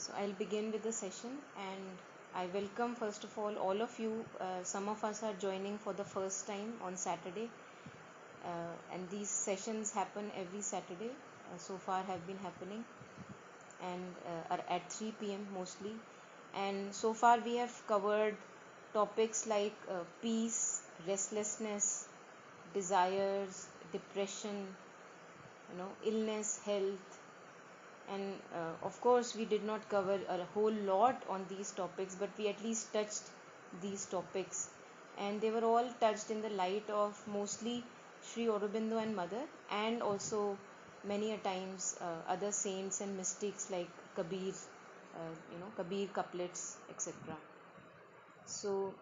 So I'll begin with the session, and I welcome first of all of you. Some of us are joining for the first time on Saturday, and these sessions happen every Saturday. So far have been happening, and are at 3 p.m. mostly. And so far we have covered topics like peace, restlessness, desires, depression, illness, health, and of course we did not cover a whole lot on these topics, but we at least touched these topics, and they were all touched in the light of mostly Sri Aurobindo and Mother, and also many a times other saints and mystics like Kabir, Kabir couplets, etc. So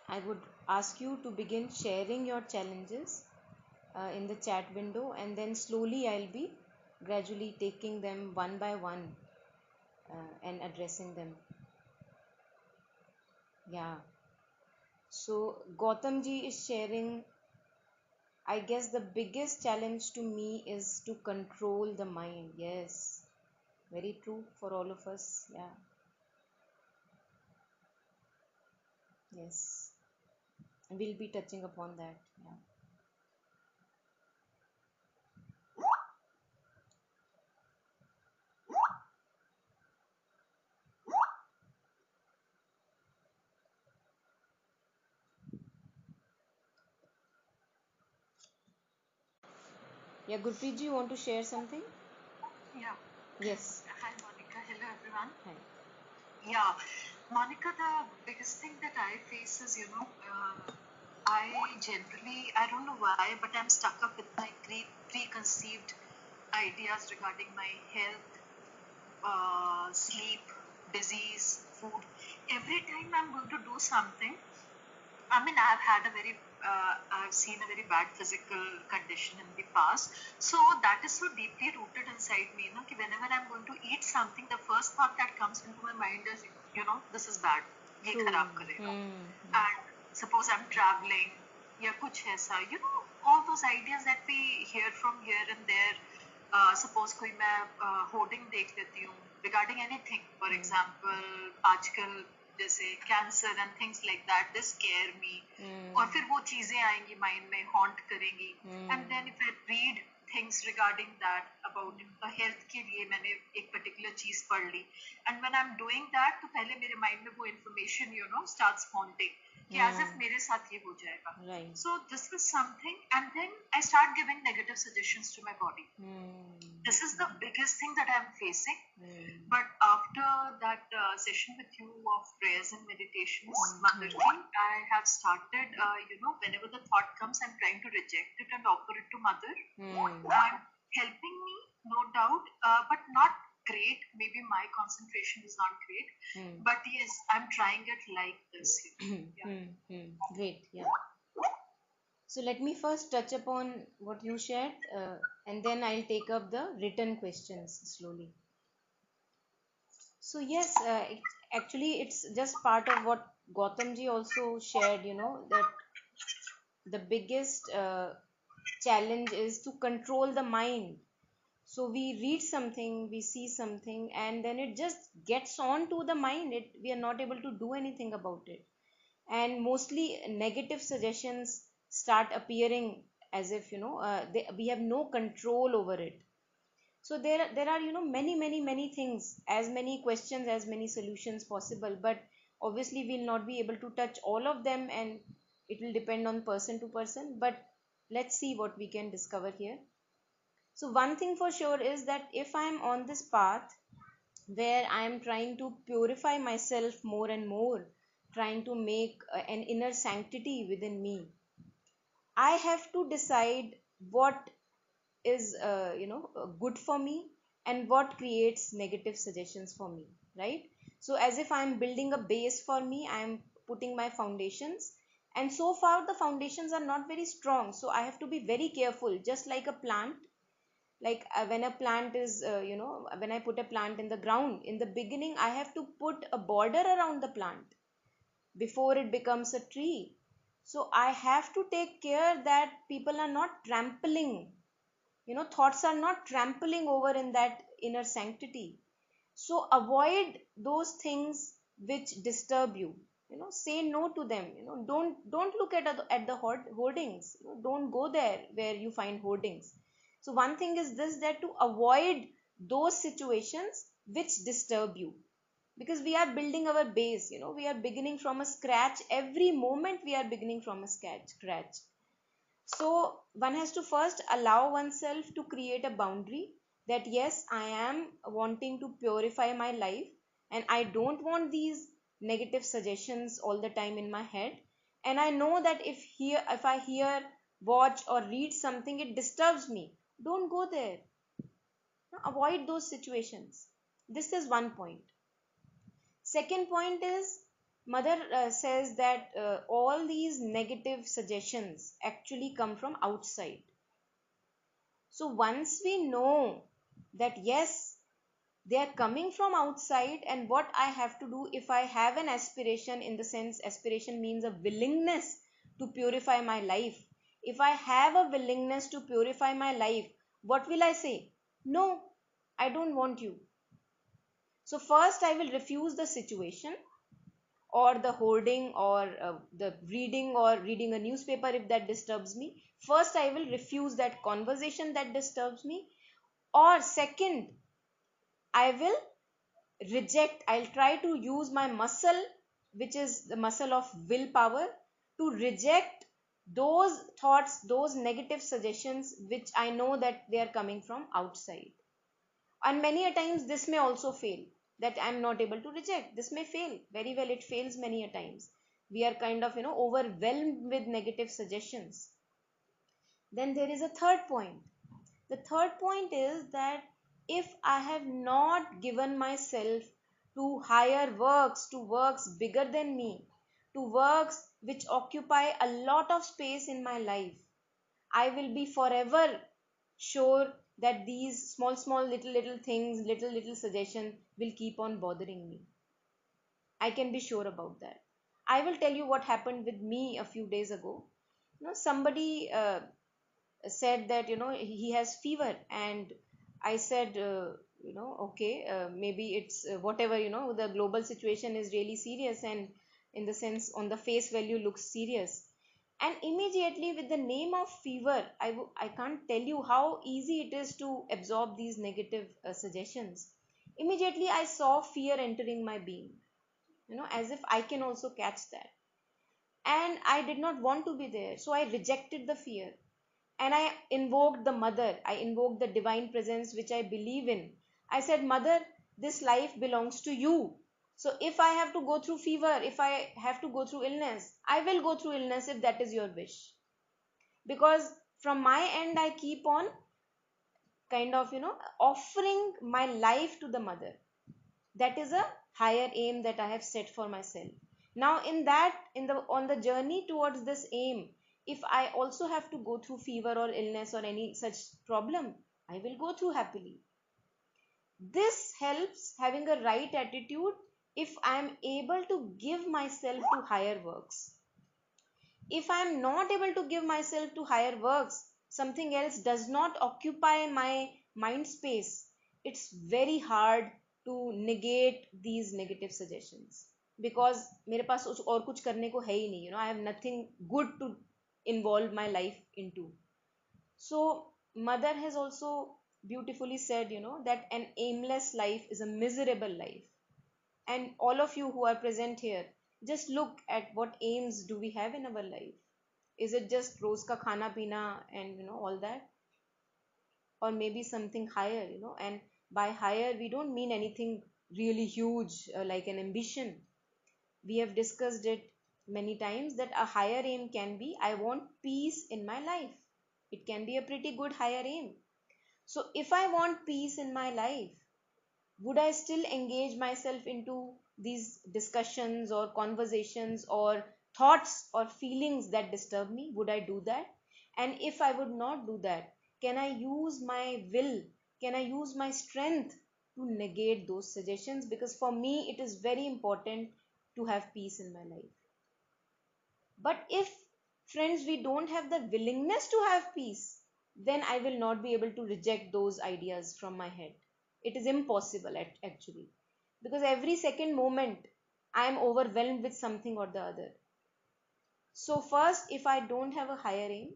I would ask you to begin sharing your challenges in the chat window, and then slowly I'll be gradually taking them one by one and addressing them. Yeah. So Gautam ji is sharing, I guess the biggest challenge to me is to control the mind. Yes, very true for all of us. Yeah. Yes. We'll be touching upon that. Yeah. Yeah, Gurpreet ji, you want to share something? Yeah. Yes. Hi, Monica. Hello, everyone. Hi. Yeah, Monica, the biggest thing that I face is, I generally, I don't know why, but I'm stuck up with my preconceived ideas regarding my health, sleep, disease, food. Every time I'm going to do something, I mean, I've seen a very bad physical condition in the past. So that is so deeply rooted inside me, that whenever I'm going to eat something, the first thought that comes into my mind is, this is bad. ये खराब करेगा. And suppose I'm traveling, या कुछ ऐसा, all those ideas that we hear from here and there. Suppose कोई मैं hoarding देख लेती हूँ regarding anything. For example, आजकल जैसे cancer and things like that, they scare me. और फिर वो चीजें आएंगी माइंड में, हॉन्ट करेंगी. And then if I read things regarding that about health के लिए, मैंने एक पर्टिकुलर चीज पढ़ ली, and when I am doing that, तो पहले मेरे माइंड में वो इन्फॉर्मेशन स्टार्ट्स हॉन्टिंग कि एज इफ मेरे साथ ये हो जाएगा. So this is something, and then I start giving negative suggestions to my body. This is the biggest thing that I'm facing. But after that session with you of prayers and meditations, Mother Ji, I have started, whenever the thought comes, I'm trying to reject it and offer it to Mother. I'm helping me, no doubt, but not great. Maybe my concentration is not great. But yes, I'm trying it like this. Yeah. Great, yeah. So let me first touch upon what you shared, and then I'll take up the written questions slowly. So yes, actually it's just part of what Gautam ji also shared, that the biggest challenge is to control the mind. So we read something, we see something, and then it just gets on to the mind. We are not able to do anything about it. And mostly negative suggestions start appearing as if we have no control over it. So there are many things, as many questions, as many solutions possible, but obviously we'll not be able to touch all of them, and it will depend on person to person. But let's see what we can discover here. So one thing for sure is that if I'm on this path where I'm trying to purify myself more and more, trying to make an inner sanctity within me, I have to decide what is good for me and what creates negative suggestions for me, right? So as if I'm building a base for me, I'm putting my foundations, and so far the foundations are not very strong, so I have to be very careful, just like a plant. Like when a plant is when I put a plant in the ground, in the beginning I have to put a border around the plant before it becomes a tree. So I have to take care that people are not trampling, thoughts are not trampling over in that inner sanctity. So avoid those things which disturb you. Say no to them. Don't look at the hoardings. Don't go there where you find hoardings. So one thing is this, that to avoid those situations which disturb you, because we are building our base. We are beginning from a scratch. Every moment we are beginning from a scratch. So one has to first allow oneself to create a boundary, that yes, I am wanting to purify my life, and I don't want these negative suggestions all the time in my head. And I know that if I hear, watch, or read something, it disturbs me. Don't go there. Avoid those situations. This is one point. Second point is, mother says that all these negative suggestions actually come from outside. So once we know that yes, they are coming from outside, and what I have to do, if I have an aspiration, in the sense aspiration means a willingness to purify my life. If I have a willingness to purify my life, what will I say? No, I don't want you. So first I will refuse the situation, or the hoarding, or the reading, or reading a newspaper if that disturbs me. First I will refuse that conversation that disturbs me. Or second, I will reject, I'll try to use my muscle, which is the muscle of willpower, to reject those thoughts, those negative suggestions which I know that they are coming from outside. And many a times this may also fail, that I'm not able to reject. This may fail very well. It fails many a times. We are kind of overwhelmed with negative suggestions. Then there is a third point. The third point is that if I have not given myself to higher works, to works bigger than me, to works which occupy a lot of space in my life, I will be forever sure that these small little things, little suggestions will keep on bothering me. I can be sure about that. I will tell you what happened with me a few days ago. Somebody said that he has fever, and I said, okay, maybe it's whatever, the global situation is really serious, and in the sense, on the face value, looks serious. And immediately, with the name of fever, I can't tell you how easy it is to absorb these negative suggestions. Immediately I saw fear entering my being, as if I can also catch that. And I did not want to be there, so I rejected the fear, and I invoked the mother. I invoked the divine presence which I believe in. I said, Mother, this life belongs to you. So if I have to go through fever, if I have to go through illness, I will go through illness if that is your wish. Because from my end, I keep on kind of offering my life to the mother. That is a higher aim that I have set for myself. Now in that, on the journey towards this aim, if I also have to go through fever or illness or any such problem, I will go through happily. This helps, having a right attitude, if I am able to give myself to higher works. If I am not able to give myself to higher works, something else does not occupy my mind space, it's very hard to negate these negative suggestions, because मेरे पास और कुछ करने को है ही नहीं. I have nothing good to involve my life into. So mother has also beautifully said, that an aimless life is a miserable life. And all of you who are present here, just look at what aims do we have in our life. Is it just roz ka khana pina and all that, or maybe something higher? And by higher, we don't mean anything really huge, like an ambition. We have discussed it many times that a higher aim can be, I want peace in my life. It can be a pretty good higher aim. So if I want peace in my life, would I still engage myself into these discussions or conversations or thoughts or feelings that disturb me? Would I do that? And if I would not do that, can I use my will? Can I use my strength to negate those suggestions? Because for me, it is very important to have peace in my life. But if, friends, we don't have the willingness to have peace, then I will not be able to reject those ideas from my head. It is impossible, actually. because every second moment I am overwhelmed with something or the other. So first, if I don't have a higher aim,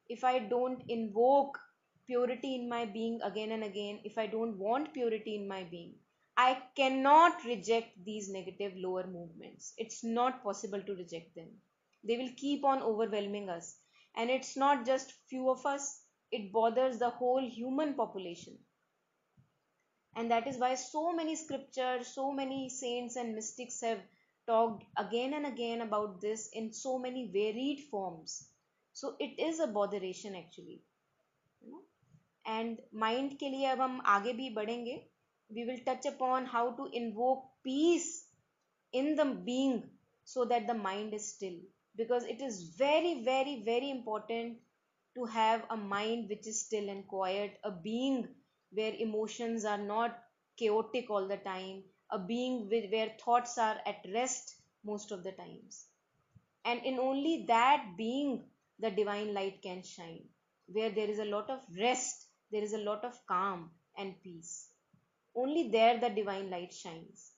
if I don't invoke purity in my being again and again, if I don't want purity in my being, I cannot reject these negative lower movements. It's not possible to reject them. They will keep on overwhelming us. And it's not just few of us, it bothers the whole human population. And that is why so many scriptures, so many saints and mystics have talked again and again about this in so many varied forms. So it is a botheration actually, you know. And mind के लिए अब हम आगे भी बढ़ेंगे. We will touch upon how to invoke peace in the being so that the mind is still, because it is very very very important to have a mind which is still and quiet, a being where emotions are not chaotic all the time, a being where thoughts are at rest most of the times. And in only that being the divine light can shine, where there is a lot of rest, there is a lot of calm and peace. Only there the divine light shines,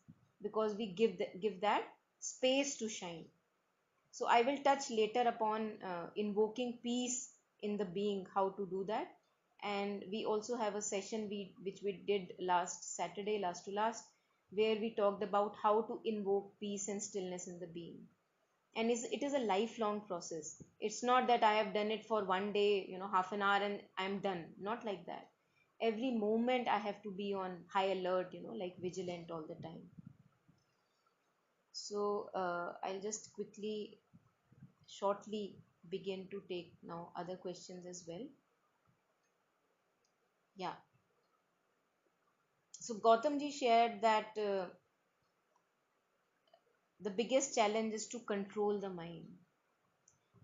because we give that space to shine. So I will touch later upon invoking peace in the being, how to do that. And we also have a session which we did last Saturday, last to last, where we talked about how to invoke peace and stillness in the being. And it is a lifelong process. It's not that I have done it for one day, half an hour and I'm done. Not like that. Every moment I have to be on high alert, like vigilant all the time. So I'll just quickly, shortly begin to take now other questions as well. Yeah. So Gautam ji shared that the biggest challenge is to control the mind.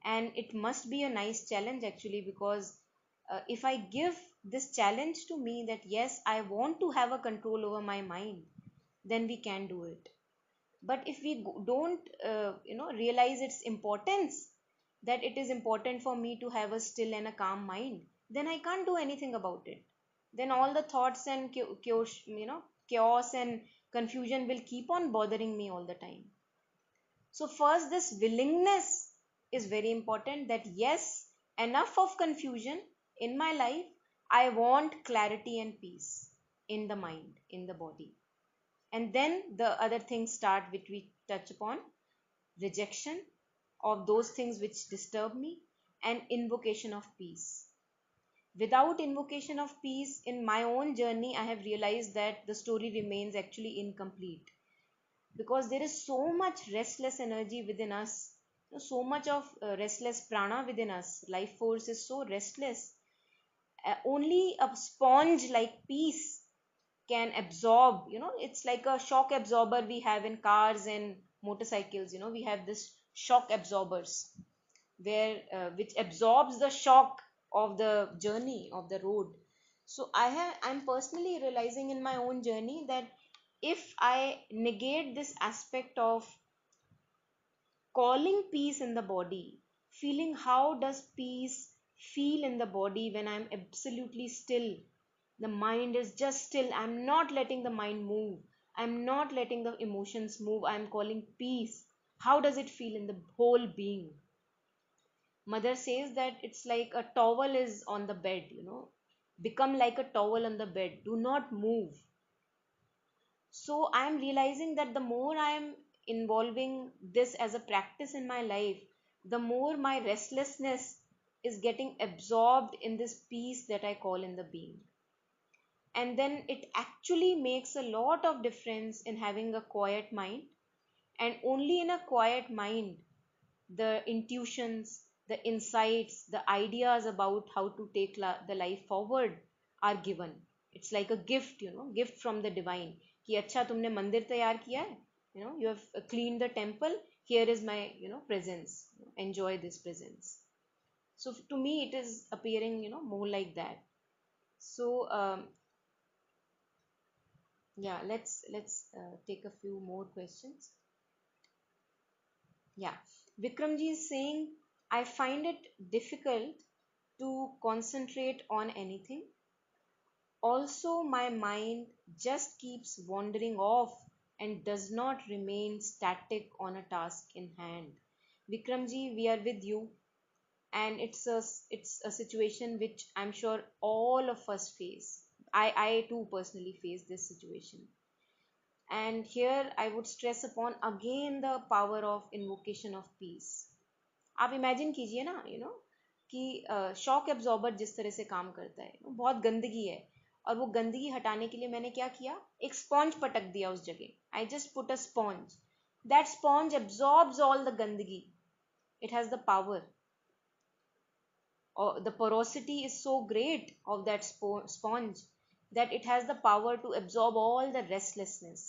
And it must be a nice challenge actually, because if I give this challenge to me that yes, I want to have a control over my mind, then we can do it. But if we don't realize its importance, that it is important for me to have a still and a calm mind, then I can't do anything about it. Then all the thoughts and chaos and confusion will keep on bothering me all the time. So first, this willingness is very important, that yes, enough of confusion in my life. I want clarity and peace in the mind, in the body. And then the other things start, which we touch upon: rejection of those things which disturb me, and invocation of peace. Without invocation of peace in my own journey, I have realized that the story remains actually incomplete, because there is so much restless energy within us, so much of restless prana within us. Life force is so restless. Only a sponge like peace can absorb, it's like a shock absorber we have in cars and motorcycles. We have this shock absorbers where which absorbs the shock of the journey of the road. So I'm personally realizing in my own journey that if I negate this aspect of calling peace in the body, feeling how does peace feel in the body when I'm absolutely still, the mind is just still, I'm not letting the mind move, I'm not letting the emotions move, I'm calling peace, how does it feel in the whole being? Mother says that it's like a towel is on the bed, become like a towel on the bed, do not move. So I am realizing that the more I am involving this as a practice in my life, the more my restlessness is getting absorbed in this peace that I call in the being. And then it actually makes a lot of difference in having a quiet mind. And only in a quiet mind, the intuitions, the insights, the ideas about how to take the life forward are given. It's like a gift, gift from the divine. कि अच्छा तुमने मंदिर तैयार किया है, you have cleaned the temple, here is my presence, enjoy this presence. So to me it is appearing more like that. So yeah, let's take a few more questions. Yeah, Vikramji is saying, I find it difficult to concentrate on anything. Also, my mind just keeps wandering off and does not remain static on a task in hand. Vikramji, we are with you, and it's a situation which I'm sure all of us face. I too personally face this situation. And here I would stress upon again the power of invocation of peace. आप imagine कीजिए ना, कि shock absorber जिस तरह से काम करता है, बहुत गंदगी है, और वो गंदगी हटाने के लिए मैंने क्या किया, एक स्पॉन्ज पटक दिया उस जगह. I just put a sponge. That sponge absorbs all the गंदगी. It has the power, or the porosity is so great of that sponge that it has the power to absorb all the restlessness.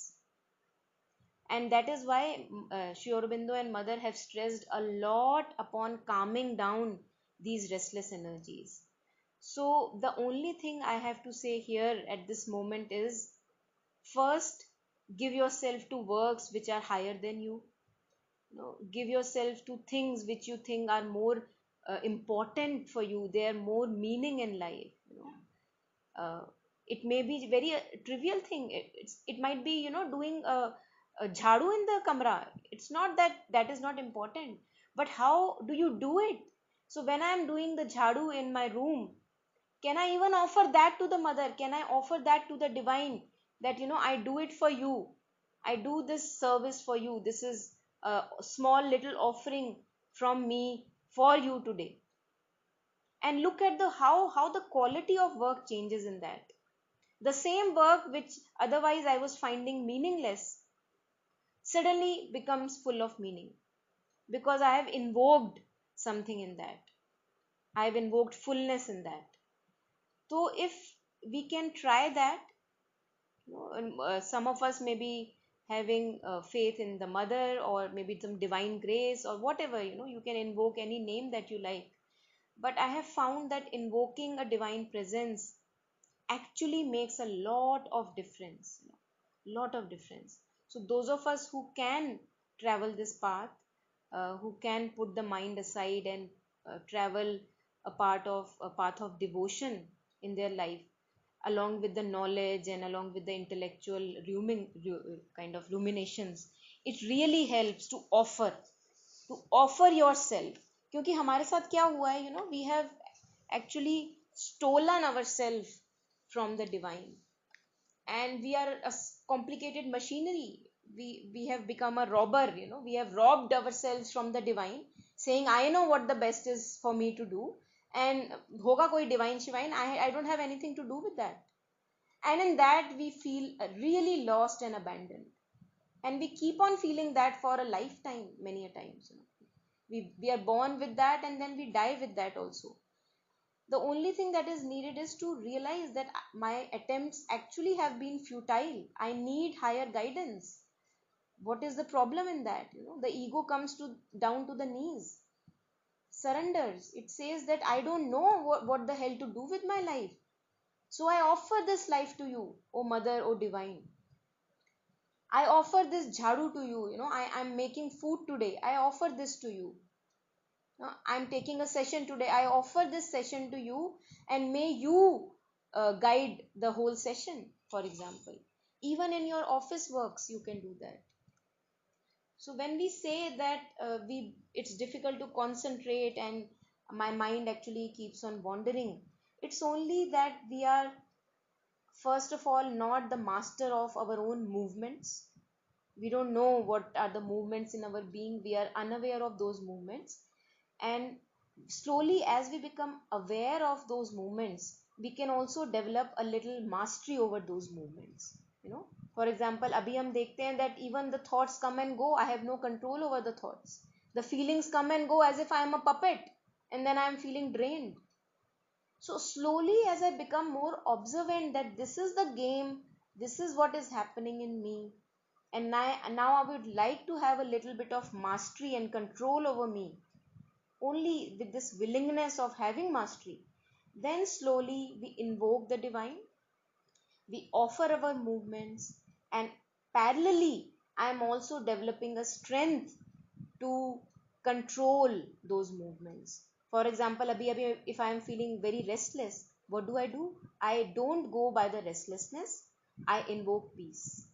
And that is why Sri Aurobindo and Mother have stressed a lot upon calming down these restless energies. So the only thing I have to say here at this moment is, first, give yourself to works which are higher than you. Give yourself to things which you think are more important for you. They are more meaning in life. Uh, it may be very trivial thing. It might be, doing a jhadu in the kamra. It's not that that is not important, but how do you do it? So when I am doing the jhadu in my room, can I even offer that to the mother? Can I offer that to the divine, that I do it for you, I do this service for you, this is a small little offering from me for you today? And look at the how the quality of work changes in that. The same work which otherwise I was finding meaningless suddenly becomes full of meaning, because I have invoked something in that. I have invoked fullness in that. So if we can try that, some of us may be having faith in the mother, or maybe some divine grace, or whatever, you can invoke any name that you like. But I have found that invoking a divine presence actually makes a lot of difference, lot of difference. So those of us who can travel this path, who can put the mind aside and travel a path of devotion in their life, along with the knowledge and along with the intellectual kind of ruminations, it really helps to offer yourself. क्योंकि हमारे साथ क्या हुआ है, we have actually stolen ourselves from the divine, and we are a complicated machinery. We have become a robber, we have robbed ourselves from the divine, saying I know what the best is for me to do, and hoga koi divine shivine, I don't have anything to do with that. And in that we feel really lost and abandoned, and we keep on feeling that for a lifetime, many a times. We are born with that, and then we die with that also. The only thing that is needed is to realize that my attempts actually have been futile. I need higher guidance. What is the problem in that? The ego comes down to the knees, surrenders. It says that I don't know what the hell to do with my life, so I offer this life to you, O mother, O divine. I offer this jhadu to you. I'm making food today, I offer this to you. I'm taking a session today, I offer this session to you, and may you guide the whole session, for example. Even in your office works you can do that. So when we say that it's difficult to concentrate and my mind actually keeps on wandering, it's only that we are, first of all, not the master of our own movements. We don't know what are the movements in our being, we are unaware of those movements. And slowly, as we become aware of those movements, we can also develop a little mastery over those movements. For example, abhi hum dekhte hain that even the thoughts come and go, I have no control over the thoughts. The feelings come and go as if I am a puppet, and then I am feeling drained. So slowly, as I become more observant that this is the game, this is what is happening in me, and now I would like to have a little bit of mastery and control over me, only with this willingness of having mastery, then slowly we invoke the divine, we offer our movements, and parallelly I am also developing a strength to control those movements. For example, if I am feeling very restless, what do? I don't go by the restlessness, I invoke peace.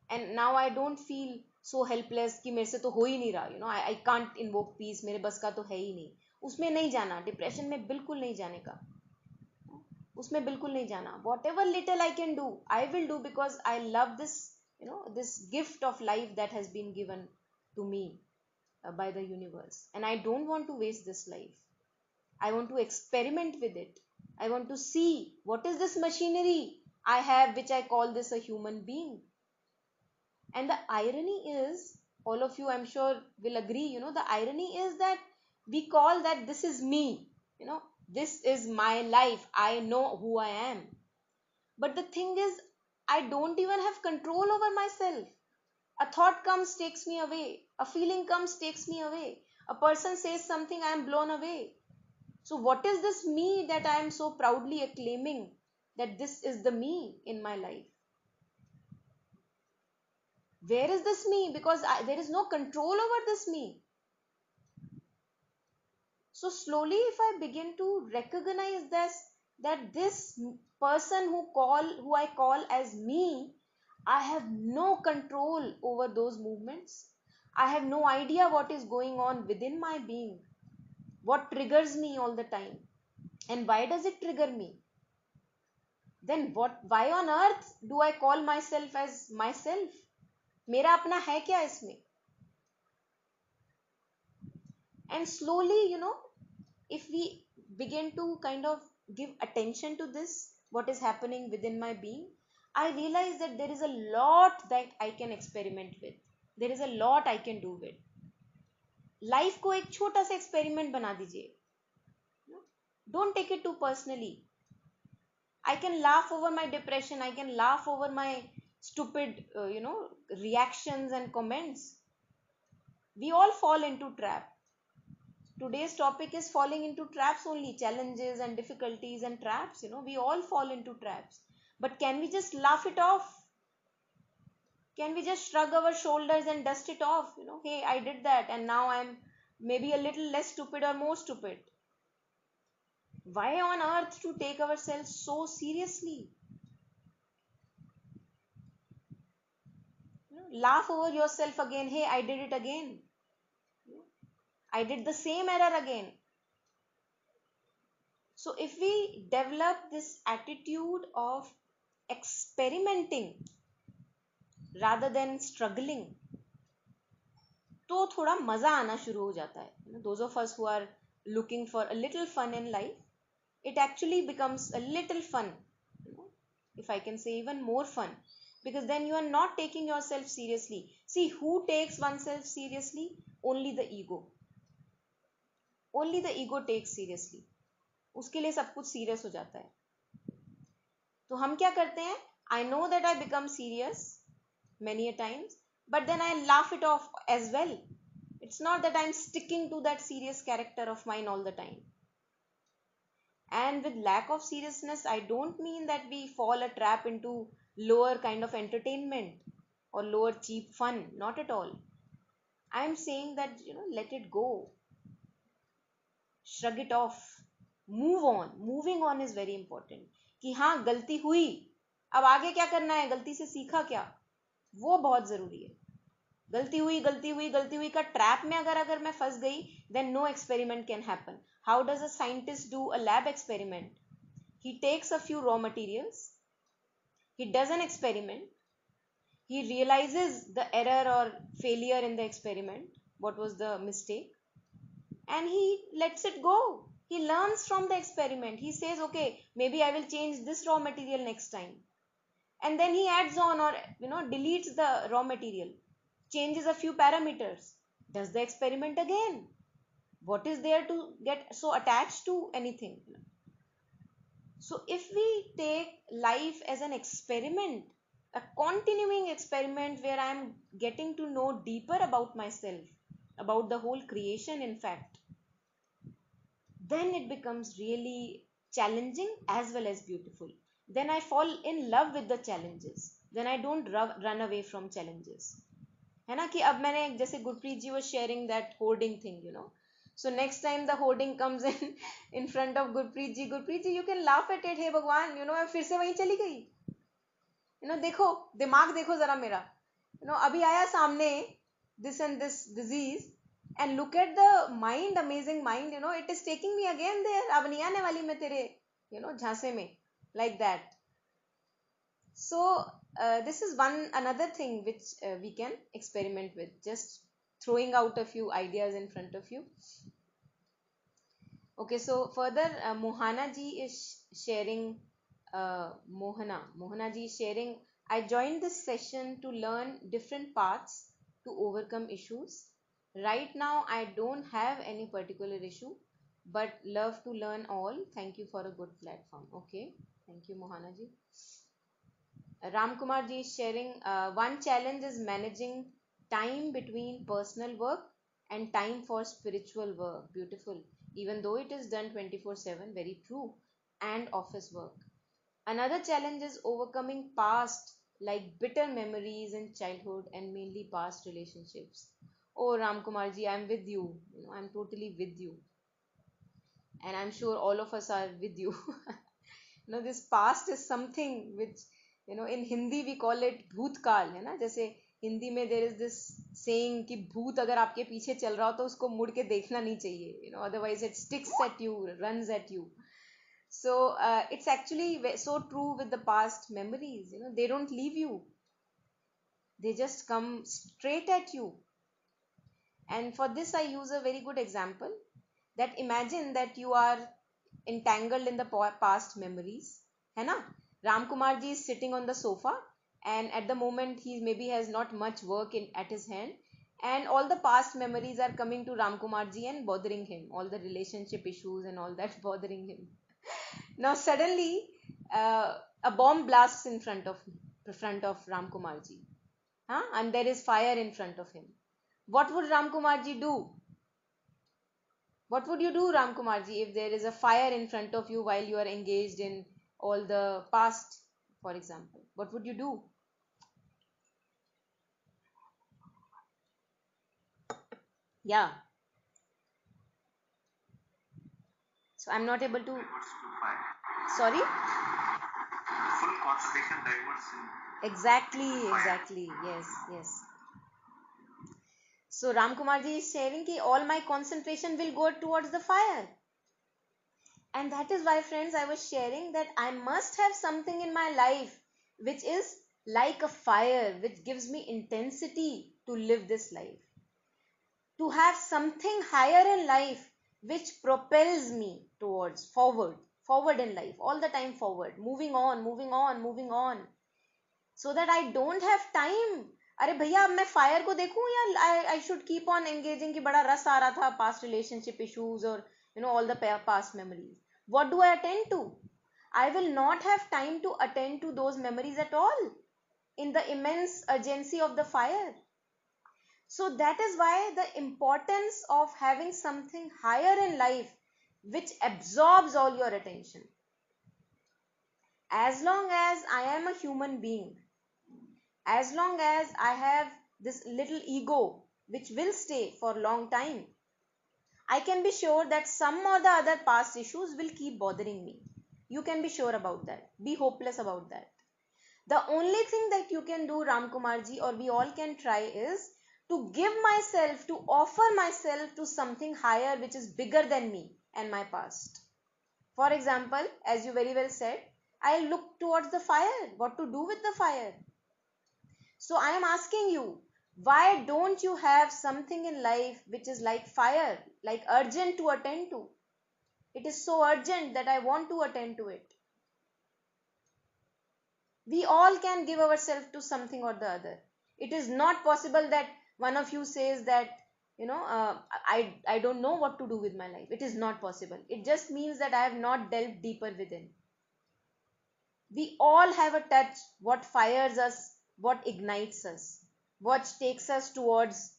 And now I don't feel so helpless कि मेरे से तो हो ही नहीं रहा, I can't invoke peace, मेरे बस का तो है ही नहीं. उसमें नहीं जाना, डिप्रेशन में बिल्कुल नहीं जाने का, उसमें बिल्कुल नहीं जाना. Whatever little I can do, I will do, because I love this, this gift of life that has been given to me by the universe, and I don't want to waste this life. I want to experiment with it. I want to see what is this machinery I have, which I call this a human being. And the irony is, all of you I'm sure will agree, the irony is that we call that this is me, this is my life, I know who I am. But the thing is, I don't even have control over myself. A thought comes, takes me away. A feeling comes, takes me away. A person says something, I am blown away. So what is this me that I am so proudly acclaiming that this is the me in my life? Where is this me? Because there is no control over this me. So slowly, if I begin to recognize that this person who I call as me, I have no control over those movements. I have no idea what is going on within my being, what triggers me all the time, and why does it trigger me? Then why on earth do I call myself as myself? मेरा अपना है क्या इसमें? And slowly, if we begin to kind of give attention to this, what is happening within my being, I realize that there is a lot that I can experiment with. There is a lot I can do with. Life को एक छोटा सा experiment बना दीजिए. Don't take it too personally. I can laugh over my depression. I can laugh over my stupid, reactions and comments. We all fall into trap. Today's topic is falling into traps only, challenges and difficulties and traps. We all fall into traps. But can we just laugh it off? Can we just shrug our shoulders and dust it off? Hey, I did that, and now I'm maybe a little less stupid or more stupid. Why on earth to take ourselves so seriously? Laugh over yourself again. Hey, I did it again. I did the same error again. So if we develop this attitude of experimenting rather than struggling, तो थोड़ा मजा आना शुरू हो जाता है. Those of us who are looking for a little fun in life, it actually becomes a little fun, if I can say even more fun, because then you are not taking yourself seriously. See, who takes oneself seriously? Only the ego. Only the ego takes seriously. उसके लिए सब कुछ serious हो जाता है. तो हम क्या करते हैं? I know that I become serious many a times, but then I laugh it off as well. It's not that I'm sticking to that serious character of mine all the time. And with lack of seriousness, I don't mean that we fall a trap into lower kind of entertainment or lower cheap fun. Not at all. I'm saying that, let it go. Shrug it off. Move on. Moving on is very important. कि हाँ गलती हुई, अब आगे क्या करना है, गलती से सीखा क्या, वो बहुत जरूरी है. गलती हुई का ट्रैप में अगर मैं फंस गई, then no experiment can happen. How does a scientist do a lab experiment? He takes a few raw materials, he does an experiment, he realizes the error or failure in the experiment, what was the mistake, and he lets it go. He learns from the experiment. He says, okay, maybe I will change this raw material next time. And then he adds on or, deletes the raw material, changes a few parameters, does the experiment again. What is there to get so attached to anything? So if we take life as an experiment, a continuing experiment where I am getting to know deeper about myself, about the whole creation in fact, then it becomes really challenging as well as beautiful. Then I fall in love with the challenges. Then I don't run away from challenges. है ना कि अब मैंने जैसे गुरप्रीत जी was sharing that hoarding thing, So next time the hoarding comes in front of Gurpreet ji, you can laugh at it. Hey Bhagwan, मैं फिर से वहीं चली गई. देखो दिमाग देखो जरा मेरा. अभी आया सामने this and this disease, and look at the mind, amazing mind. It is taking me again there. अब नहीं आने वाली मैं तेरे झांसे में, like that. So this is another thing which we can experiment with, just throwing out a few ideas in front of you. Okay, so further, Mohana ji is sharing. Mohana ji is sharing. I joined this session to learn different paths to overcome issues. Right now, I don't have any particular issue, but love to learn all. Thank you for a good platform. Okay, thank you, Mohana ji. Ram Kumar ji is sharing. One challenge is managing time between personal work and time for spiritual work. Beautiful. Even though it is done 24/7, very true, and office work. Another challenge is overcoming past, like bitter memories in childhood and mainly past relationships. Oh, Ram Kumar ji, I'm with you. I'm totally with you. And I'm sure all of us are with you. This past is something which, in Hindi we call it bhutkal, है ना. जैसे हिंदी में there is this saying कि भूत अगर आपके पीछे चल रहा हो तो उसको मुड़ के देखना नहीं चाहिए. Otherwise it sticks at you, runs at you. So it's actually so true with the past memories. They don't leave you. They just come straight at you. And for this I use a very good example, that imagine that you are entangled in the past memories. है ना? Ram Kumar ji is sitting on the sofa, and at the moment he maybe has not much work at his hand, and all the past memories are coming to Ram Kumar ji and bothering him, all the relationship issues and all that bothering him. Now suddenly a bomb blasts in front of Ram Kumar ji, and there is fire in front of him. What would Ram Kumar ji do? What would you do, Ram Kumar ji, if there is a fire in front of you while you are engaged in all the past, for example? What would you do? Yeah. So I'm not able to. Sorry? Full concentration diverts in. Exactly. Yes. So Ram Kumar ji is sharing that all my concentration will go towards the fire. And that is why, friends, I was sharing that I must have something in my life which is like a fire, which gives me intensity to live this life. To have something higher in life which propels me towards forward in life, all the time forward, moving on, so that I don't have time. अरे भैया अब मैं fire को देखूं या I should keep on engaging कि बड़ा रस आ रहा था past relationship issues or all the past memories. What do I attend to? I will not have time to attend to those memories at all in the immense urgency of the fire. So that is why the importance of having something higher in life which absorbs all your attention. As long as I am a human being, as long as I have this little ego which will stay for a long time, I can be sure that some or the other past issues will keep bothering me. You can be sure about that. Be hopeless about that. The only thing that you can do, Ram Kumar ji, or we all can try, is to give myself, to offer myself to something higher which is bigger than me and my past. For example, as you very well said, I look towards the fire. What to do with the fire? So I am asking you, why don't you have something in life which is like fire, like urgent to attend to? It is so urgent that I want to attend to it. We all can give ourselves to something or the other. It is not possible that one of you says that, I don't know what to do with my life. It is not possible. It just means that I have not delved deeper within. We all have a touch, what fires us, what ignites us, what takes us towards,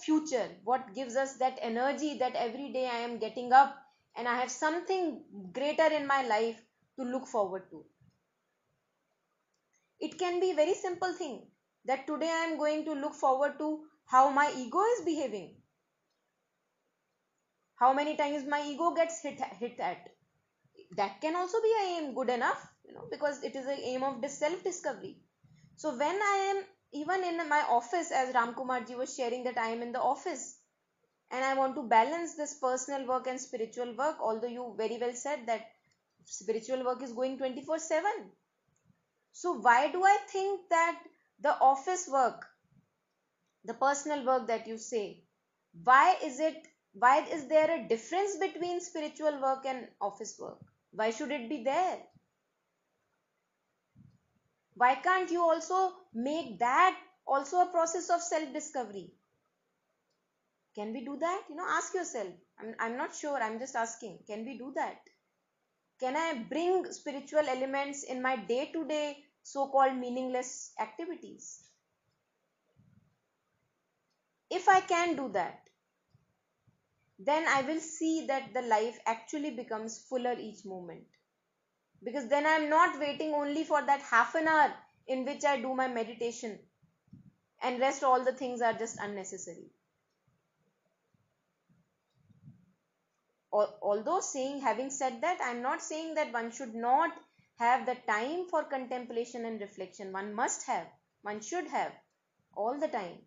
future, what gives us that energy that every day I am getting up and I have something greater in my life to look forward to. It can be a very simple thing that today I am going to look forward to how my ego is behaving. how many times my ego gets hit at. That can also be a aim, good enough, because it is an aim of self discovery. So when I am even in my office, as Ramkumarji was sharing, that I am in the office and I want to balance this personal work and spiritual work, although you very well said that spiritual work is going 24/7. So why do I think that the office work, the personal work that you say, why is there a difference between spiritual work and office work? Why should it be there? Why can't you also make that also a process of self discovery? Can we do that? Ask yourself. I'm not sure, I'm just asking, can we do that? Can I bring spiritual elements in my day to day so called meaningless activities? If I can do that, then I will see that the life actually becomes fuller each moment. Because then I'm not waiting only for that half an hour in which I do my meditation and rest all the things are just unnecessary. Although having said that, I'm not saying that one should not have the time for contemplation and reflection. One must have, one should have all the time.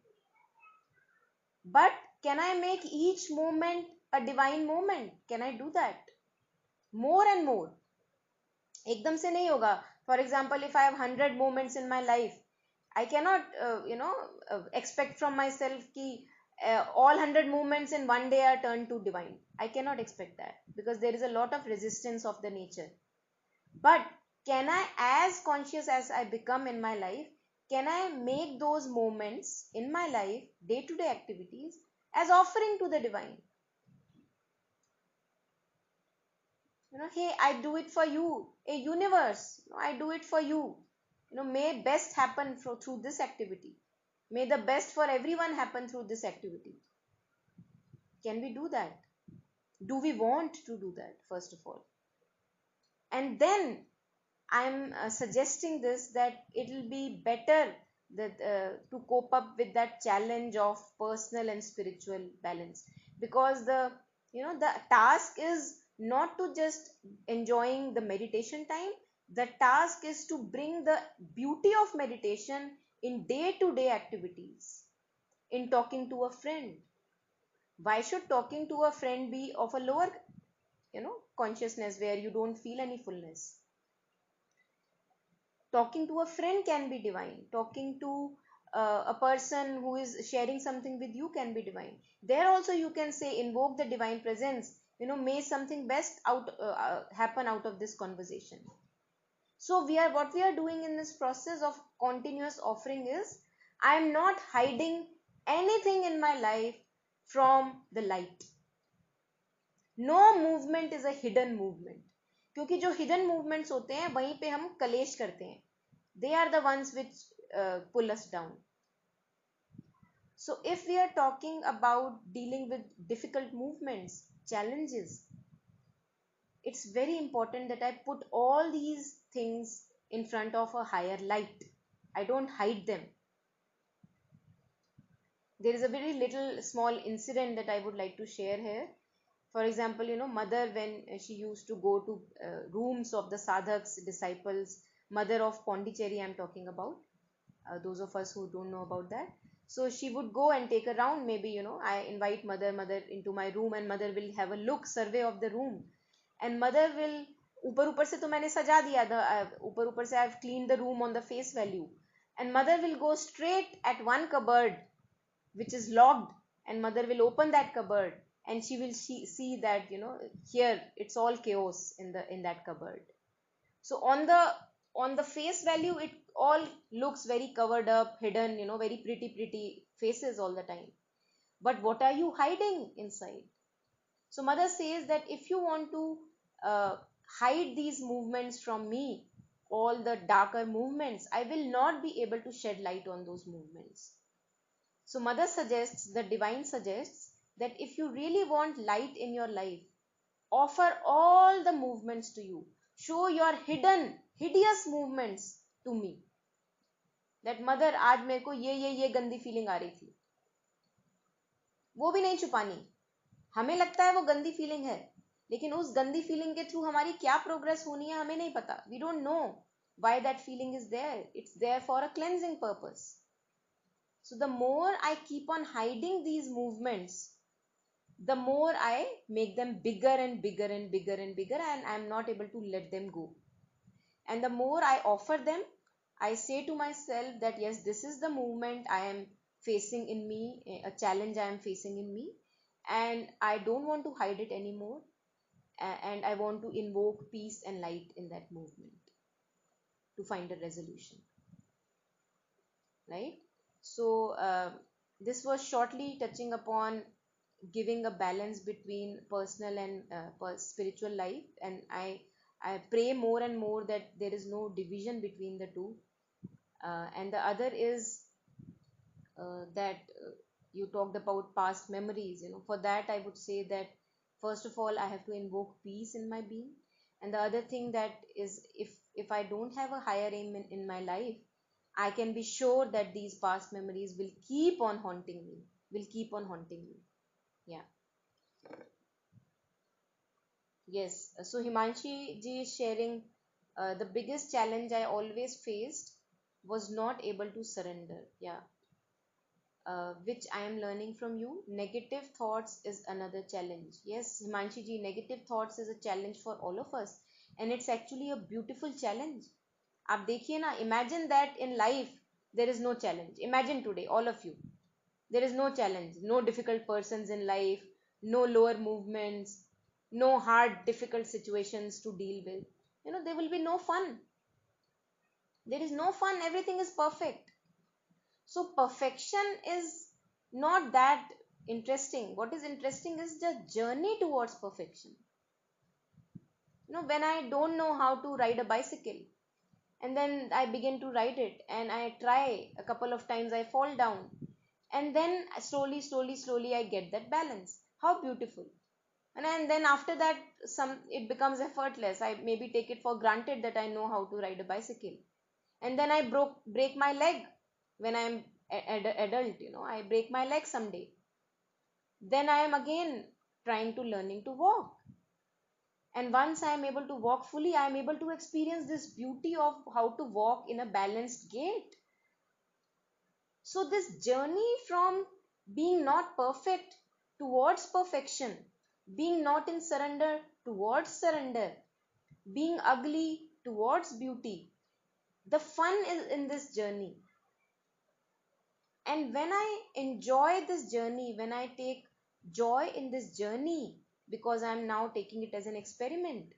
But can I make each moment a divine moment? Can I do that? More and more. एकदम से नहीं होगा. For example, if I have 100 moments in my life, I cannot, expect from myself ki all 100 moments in one day are turned to divine. I cannot expect that, because there is a lot of resistance of the nature. But can I, as conscious as I become in my life, can I make those moments in my life, day-to-day activities, as offering to the divine? Hey, I do it for you. Hey, universe, I do it for you. May best happen through this activity. May the best for everyone happen through this activity. Can we do that? Do we want to do that, first of all? And then I'm suggesting this, that it will be better that to cope up with that challenge of personal and spiritual balance, because the task is not to just enjoying the meditation time. The task is to bring the beauty of meditation in day-to-day activities, in talking to a friend. Why should talking to a friend be of a lower consciousness where you don't feel any fullness? Talking to a friend can be divine. Talking to a person who is sharing something with you can be divine. There also you can say, invoke the divine presence. May something best happen out of this conversation. So what we are doing in this process of continuous offering is, I am not hiding anything in my life from the light. No movement is a hidden movement. क्योंकि जो hidden movements होते हैं वहीं पे हम कलेश करते हैं. They are the ones which pull us down. So if we are talking about dealing with difficult movements, challenges, it's very important that I put all these things in front of a higher light. I don't hide them. There is a very little small incident that I would like to share here. For example, mother, when she used to go to rooms of the sadhaks, disciples, mother of Pondicherry I'm talking about, those of us who don't know about that. So she would go and take a round. Maybe, I invite mother into my room, and mother will have a look, survey of the room. And mother will, ऊपर से तो मैंने सजा दिया था, ऊपर से I've cleaned the room on the face value. And mother will go straight at one cupboard which is locked, and mother will open that cupboard, and she will see that here it's all chaos in that cupboard. So on the face value, it all looks very covered up, hidden, very pretty faces all the time. But what are you hiding inside? So mother says that if you want to hide these movements from me, all the darker movements, I will not be able to shed light on those movements. So mother suggests, the divine suggests, that if you really want light in your life, offer all the movements to you. Show your hideous movements to me. That mother, आज मेरे को ये गंदी feeling आ रही थी, वो भी नहीं छुपानी. हमें लगता है वो गंदी फीलिंग है, लेकिन उस गंदी फीलिंग के थ्रू हमारी क्या प्रोग्रेस होनी है हमें नहीं पता. We don't know why that feeling is there. It's there for a cleansing purpose. So the more I keep on hiding these movements, the more I make them bigger and bigger and bigger and bigger, and I'm not able to let them go. And the more I offer them, I say to myself that yes, this is the movement I am facing in me, a challenge I am facing in me, and I don't want to hide it anymore. And I want to invoke peace and light in that movement to find a resolution. Right? So, this was shortly touching upon giving a balance between personal and spiritual life, and I pray more and more that there is no division between the two. And the other is that you talked about past memories. For that I would say that first of all I have to invoke peace in my being, and the other thing that is, if I don't have a higher aim in my life, I can be sure that these past memories will keep on haunting me, yeah. Yes, so Himanshi ji is sharing, the biggest challenge I always faced was not able to surrender. Yeah, which I am learning from you. Negative thoughts is another challenge. Yes, Himanshi ji, negative thoughts is a challenge for all of us, and it's actually a beautiful challenge. आप देखिए ना, imagine that in life there is no challenge. Imagine today, all of you, there is no challenge, no difficult persons in life, no lower movements, no hard, difficult situations to deal with. There will be no fun. There is no fun. Everything is perfect. So, perfection is not that interesting. What is interesting is the journey towards perfection. When I don't know how to ride a bicycle, and then I begin to ride it, and I try a couple of times, I fall down, and then slowly I get that balance. How beautiful. And then after that, it becomes effortless. I maybe take it for granted that I know how to ride a bicycle, and then I break my leg when I'm adult. I break my leg someday. Then I am again trying to learning to walk, and once I am able to walk fully, I am able to experience this beauty of how to walk in a balanced gait. So this journey from being not perfect towards perfection, being not in surrender towards surrender, being ugly towards beauty, the fun is in this journey. And when I enjoy this journey, when I take joy in this journey, because I am now taking it as an experiment,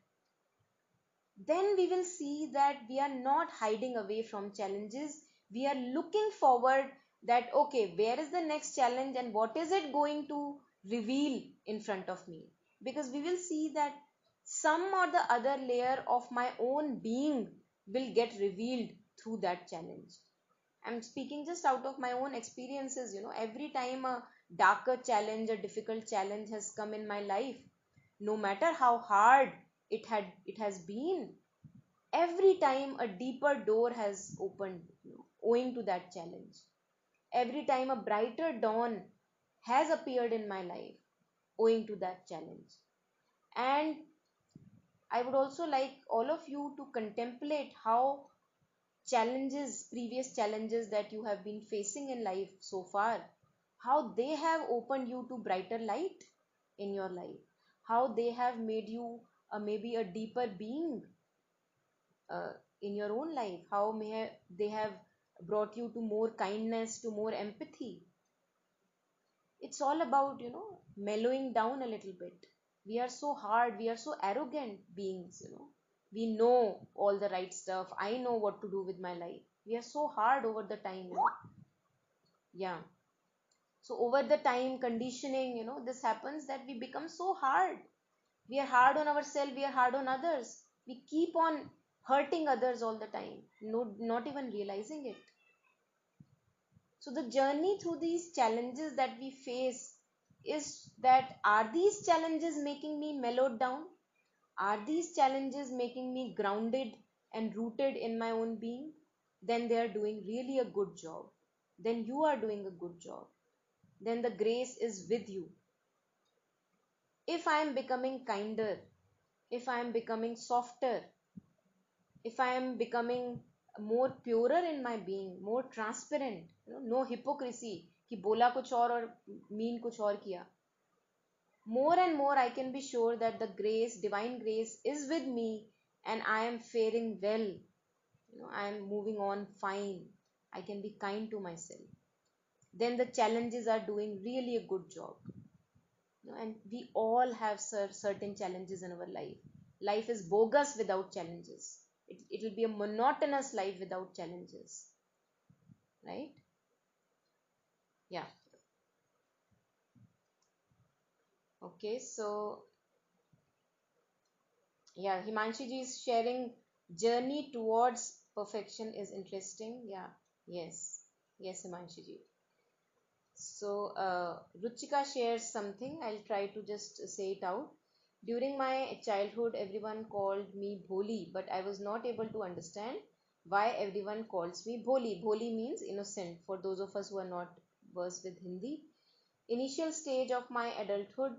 then we will see that we are not hiding away from challenges. We are looking forward that, okay, where is the next challenge and what is it going to reveal in front of me? Because we will see that some or the other layer of my own being will get revealed through that challenge. I'm speaking just out of my own experiences. Every time a darker challenge, a difficult challenge has come in my life, no matter how hard it has been, every time a deeper door has opened, owing to that challenge. Every time a brighter dawn has appeared in my life, owing to that challenge. And I would also like all of you to contemplate how previous challenges that you have been facing in life so far, how they have opened you to brighter light in your life, how they have made you maybe a deeper being in your own life, how they have brought you to more kindness, to more empathy. It's all about, mellowing down a little bit. We are so hard, we are so arrogant beings. We know all the right stuff. I know what to do with my life. We are so hard over the time. Yeah. So over the time conditioning, this happens that we become so hard. We are hard on ourselves, we are hard on others. We keep on hurting others all the time, not even realizing it. So the journey through these challenges that we face is that, are these challenges making me mellowed down? Are these challenges making me grounded and rooted in my own being? Then they are doing really a good job. Then you are doing a good job. Then the grace is with you. if I am becoming kinder, if I am becoming softer, if I am becoming more purer in my being, more transparent, no hypocrisy कि बोला कुछ और mean कुछ और किया. More and more I can be sure that the grace, divine grace is with me and I am faring well. I am moving on fine. I can be kind to myself. Then the challenges are doing really a good job. And we all have certain challenges in our life. Life is bogus without challenges. It will be a monotonous life without challenges. Right? Yeah. Okay, so yeah, Himanshi ji is sharing journey towards perfection is interesting. Yeah, yes, Himanshi ji. So Ruchika shares something. I'll try to just say it out. During my childhood, everyone called me Bholi, but I was not able to understand why everyone calls me Bholi. Bholi means innocent, for those of us who are not versed with Hindi. Initial stage of my adulthood,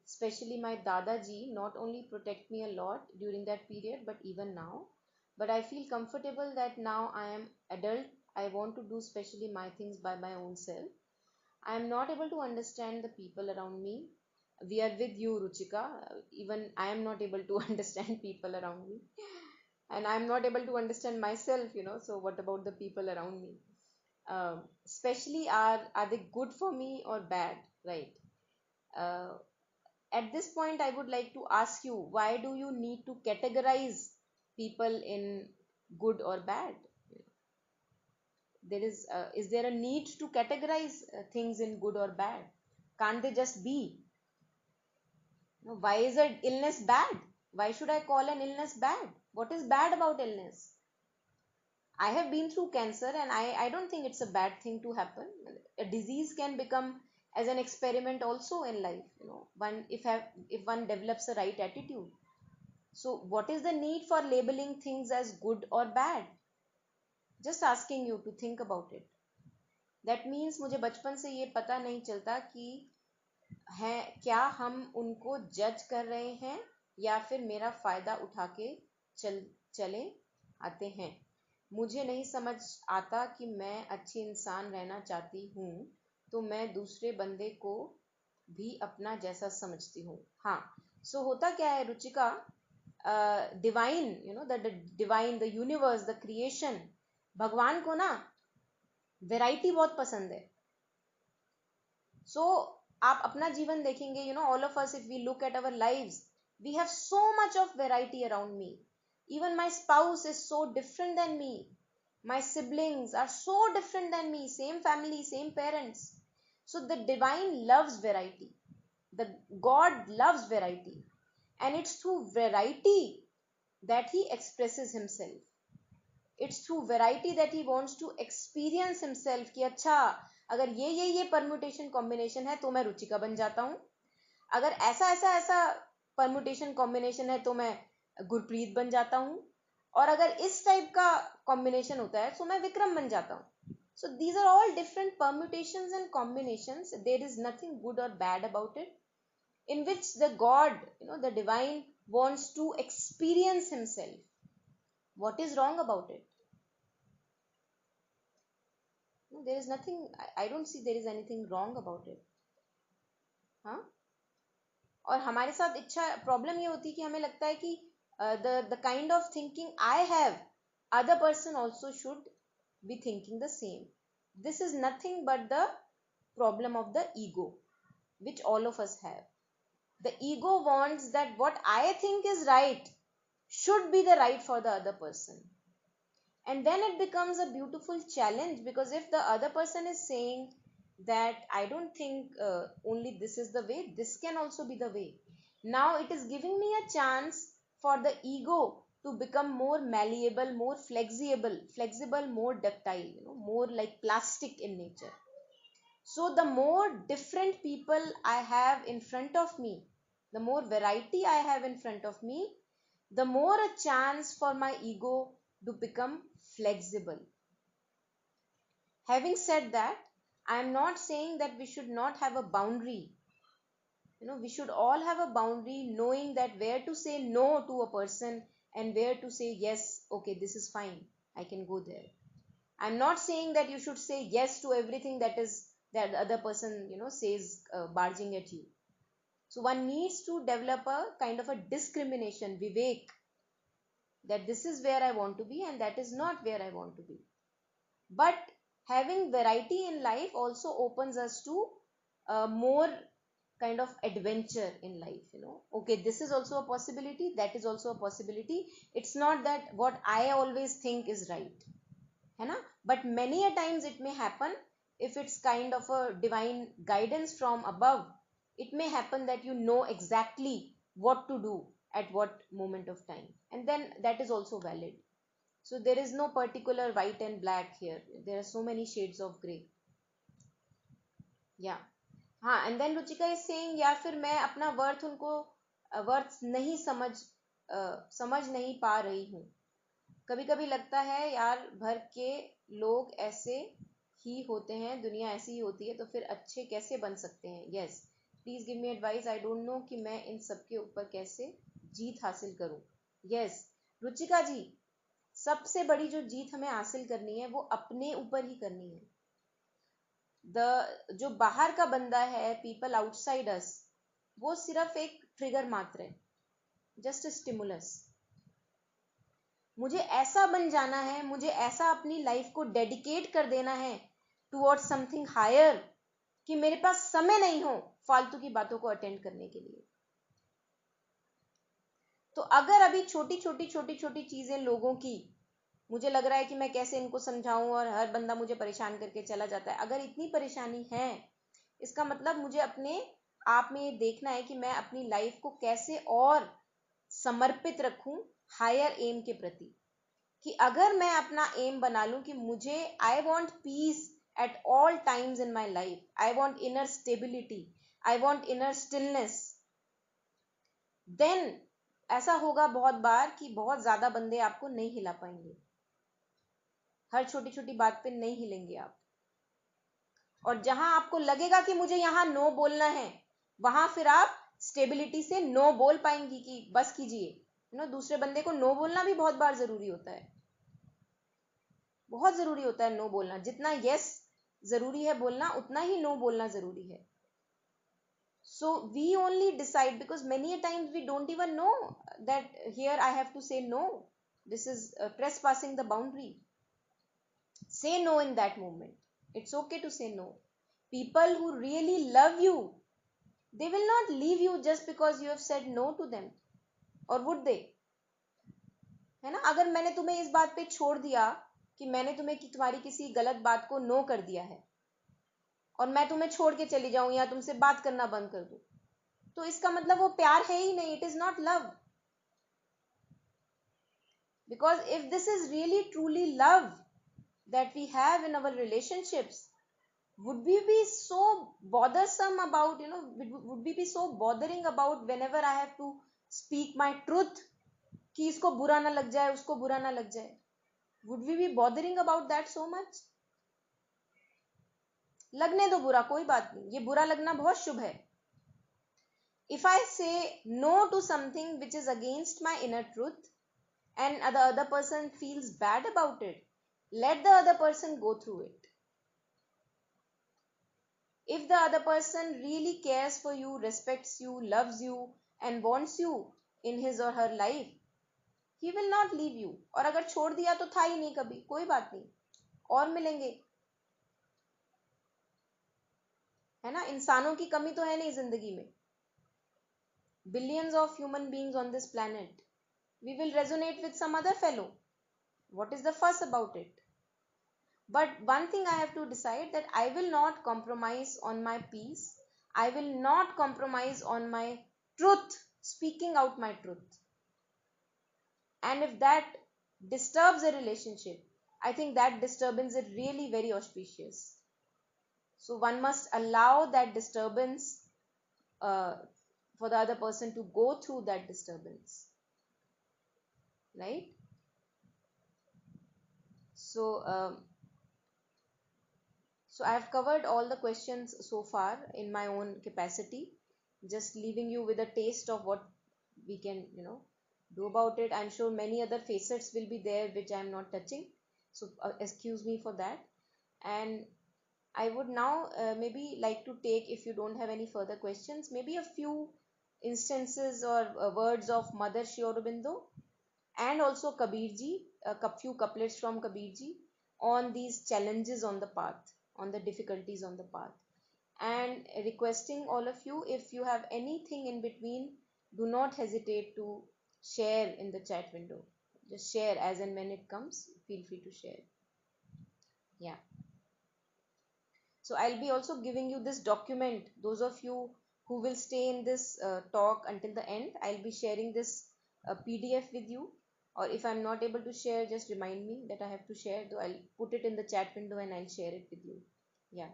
especially my Dadaji, not only protect me a lot during that period, but even now. But I feel comfortable that now I am adult. I want to do especially my things by my own self. I am not able to understand the people around me. We are with you, Ruchika. Even I am not able to understand people around me. And I am not able to understand myself, So what about the people around me? Especially are they good for me or bad, right? At this point, I would like to ask you, why do you need to categorize people in good or bad? Is there a need to categorize things in good or bad? Can't they just be? Why is an illness bad? Why should I call an illness bad? What is bad about illness? I have been through cancer and I don't think it's a bad thing to happen. A disease can become as an experiment also in life, if one develops a right attitude. So what is the need for labeling things as good or bad? Just asking you to think about it. That means मुझे बचपन से ये पता नहीं चलता कि है क्या हम उनको जज कर रहे हैं या फिर मेरा फायदा उठा के चले आते हैं. मुझे नहीं समझ आता कि मैं अच्छी इंसान रहना चाहती हूँ तो मैं दूसरे बंदे को भी अपना जैसा समझती हूँ. हाँ, सो होता क्या है Ruchika, divine, the divine, the universe, the creation, भगवान को ना वैरायटी बहुत पसंद है. सो आप अपना जीवन देखेंगे, all of us, if we look at our lives, we have so much of variety around me. Even my spouse is so different than me. My siblings are so different than me. Same family, same parents. So the divine loves variety. The God loves variety. And it's through variety that he expresses himself. It's through variety that he wants to experience himself. कि अच्छा, अगर ये permutation combination है तो मैं रुचिका बन जाता हूँ. अगर ऐसा permutation combination है तो मैं गुरप्रीत बन जाता हूँ. और अगर इस टाइप का कॉम्बिनेशन होता है तो मैं विक्रम बन जाता हूँ. So these are all different permutations and combinations. There is nothing good or bad about it, in which the God, the divine, wants to experience himself. What is wrong about it? No, there is nothing. I don't see there is anything wrong about it. हाँ? और हमारे साथ इच्छा problem ये होती है कि हमें लगता है कि the kind of thinking I have, other person also should be thinking the same. This is nothing but the problem of the ego, which all of us have. The ego wants that what I think is right should be the right for the other person. And then it becomes a beautiful challenge, because if the other person is saying that I don't think only this is the way, this can also be the way. Now it is giving me a chance for the ego to become more malleable, more flexible, more ductile, more like plastic in nature. So the more different people I have in front of me, the more variety I have in front of me, the more a chance for my ego to become flexible. Having said that, I am not saying that we should not have a boundary. We should all have a boundary, knowing that where to say no to a person and where to say yes, okay, this is fine, I can go there. I'm not saying that you should say yes to everything that the other person, says, barging at you. So one needs to develop a kind of a discrimination, vivek, that this is where I want to be and that is not where I want to be. But having variety in life also opens us to more kind of adventure in life. Okay, this is also a possibility, that is also a possibility. It's not that what I always think is right, है ना? But many a times it may happen, if it's kind of a divine guidance from above, it may happen that you know exactly what to do at what moment of time, and then that is also valid. So there is no particular white and black here, there are so many shades of gray. Yeah. हाँ, and then Ruchika is saying, या फिर मैं अपना worth उनको worth नहीं समझ नहीं पा रही हूँ. कभी कभी लगता है यार भर के लोग ऐसे ही होते हैं, दुनिया ऐसी ही होती है, तो फिर अच्छे कैसे बन सकते हैं. Yes, please give me advice, I don't know कि मैं इन सब के ऊपर कैसे जीत हासिल करूं. यस रुचिका जी, सबसे बड़ी जो जीत हमें हासिल करनी है वो अपने ऊपर ही करनी है. जो बाहर का बंदा है, पीपल आउटसाइड अस, वो सिर्फ एक ट्रिगर मात्र है, जस्ट अ स्टिमुलस. मुझे ऐसा बन जाना है, मुझे ऐसा अपनी लाइफ को डेडिकेट कर देना है टुवर्ड्स समथिंग हायर कि मेरे पास समय नहीं हो फालतू की बातों को अटेंड करने के लिए. तो अगर अभी छोटी छोटी चीजें लोगों की, मुझे लग रहा है कि मैं कैसे इनको समझाऊं और हर बंदा मुझे परेशान करके चला जाता है, अगर इतनी परेशानी है, इसका मतलब मुझे अपने आप में ये देखना है कि मैं अपनी लाइफ को कैसे और समर्पित रखूं हायर एम के प्रति. कि अगर मैं अपना एम बना लूं कि मुझे I want peace at all times in my life, I want inner stability, I want inner stillness, then ऐसा होगा बहुत बार कि बहुत ज्यादा बंदे आपको नहीं हिला पाएंगे. हर छोटी छोटी बात पे नहीं हिलेंगे आप. और जहां आपको लगेगा कि मुझे यहां नो बोलना है, वहां फिर आप स्टेबिलिटी से नो बोल पाएंगी कि बस कीजिए. दूसरे बंदे को नो बोलना भी बहुत बार जरूरी होता है, बहुत जरूरी होता है नो बोलना. जितना यस जरूरी है बोलना, उतना ही नो बोलना जरूरी है. So we only decide because many times we don't even know that here I have to say no. This is trespassing the boundary. Say no in that moment. It's okay to say no. People who really love you, they will not leave you just because you have said no to them. Or would they? है ना? अगर मैंने तुम्हें इस बात पे छोड़ दिया कि मैंने तुम्हारी किसी गलत बात को नो कर दिया है, और मैं तुम्हें छोड़ के चली जाऊं या तुमसे बात करना बंद कर दूं, तो इसका मतलब वो प्यार है ही नहीं. It is not love. Because if this is really truly love that we have in our relationships, would we be so bothersome about, would we be so bothering about whenever I have to speak my truth कि इसको बुरा ना लग जाए, उसको बुरा ना लग जाए? Would we be bothering about that so much? लगने दो बुरा, कोई बात नहीं, ये बुरा लगना बहुत शुभ है. If I say no to something which is against my inner truth and the other person feels bad about it, let the other person go through it. If the other person really cares for you, respects you, loves you and wants you in his or her life, he will not leave you. और अगर छोड़ दिया तो था ही नहीं कभी, कोई बात नहीं, और मिलेंगे. है ना? इंसानों की कमी तो है नहीं जिंदगी में. Billions of human beings on this planet. We will resonate with some other fellow. What is the fuss about it? But one thing I have to decide, that I will not compromise on my peace. I will not compromise on my truth, speaking out my truth. And if that disturbs a relationship, I think that disturbance is really very auspicious. So one must allow that disturbance for the other person to go through that disturbance. Right? So I have covered all the questions so far in my own capacity. just leaving you with a taste of what we can, do about it. I'm sure many other facets will be there which I'm not touching, so excuse me for that. And I would now maybe like to take, if you don't have any further questions, maybe a few instances or words of Mother Shri Aurobindo and also Kabir ji, a few couplets from Kabir ji on these challenges on the path, on the difficulties on the path. And requesting all of you, if you have anything in between, do not hesitate to share in the chat window. Just share as and when it comes, feel free to share. Yeah. So I'll be also giving you this document. Those of you who will stay in this talk until the end, I'll be sharing this PDF with you. Or if I'm not able to share, just remind me that I have to share. So I'll put it in the chat window and I'll share it with you. Yeah.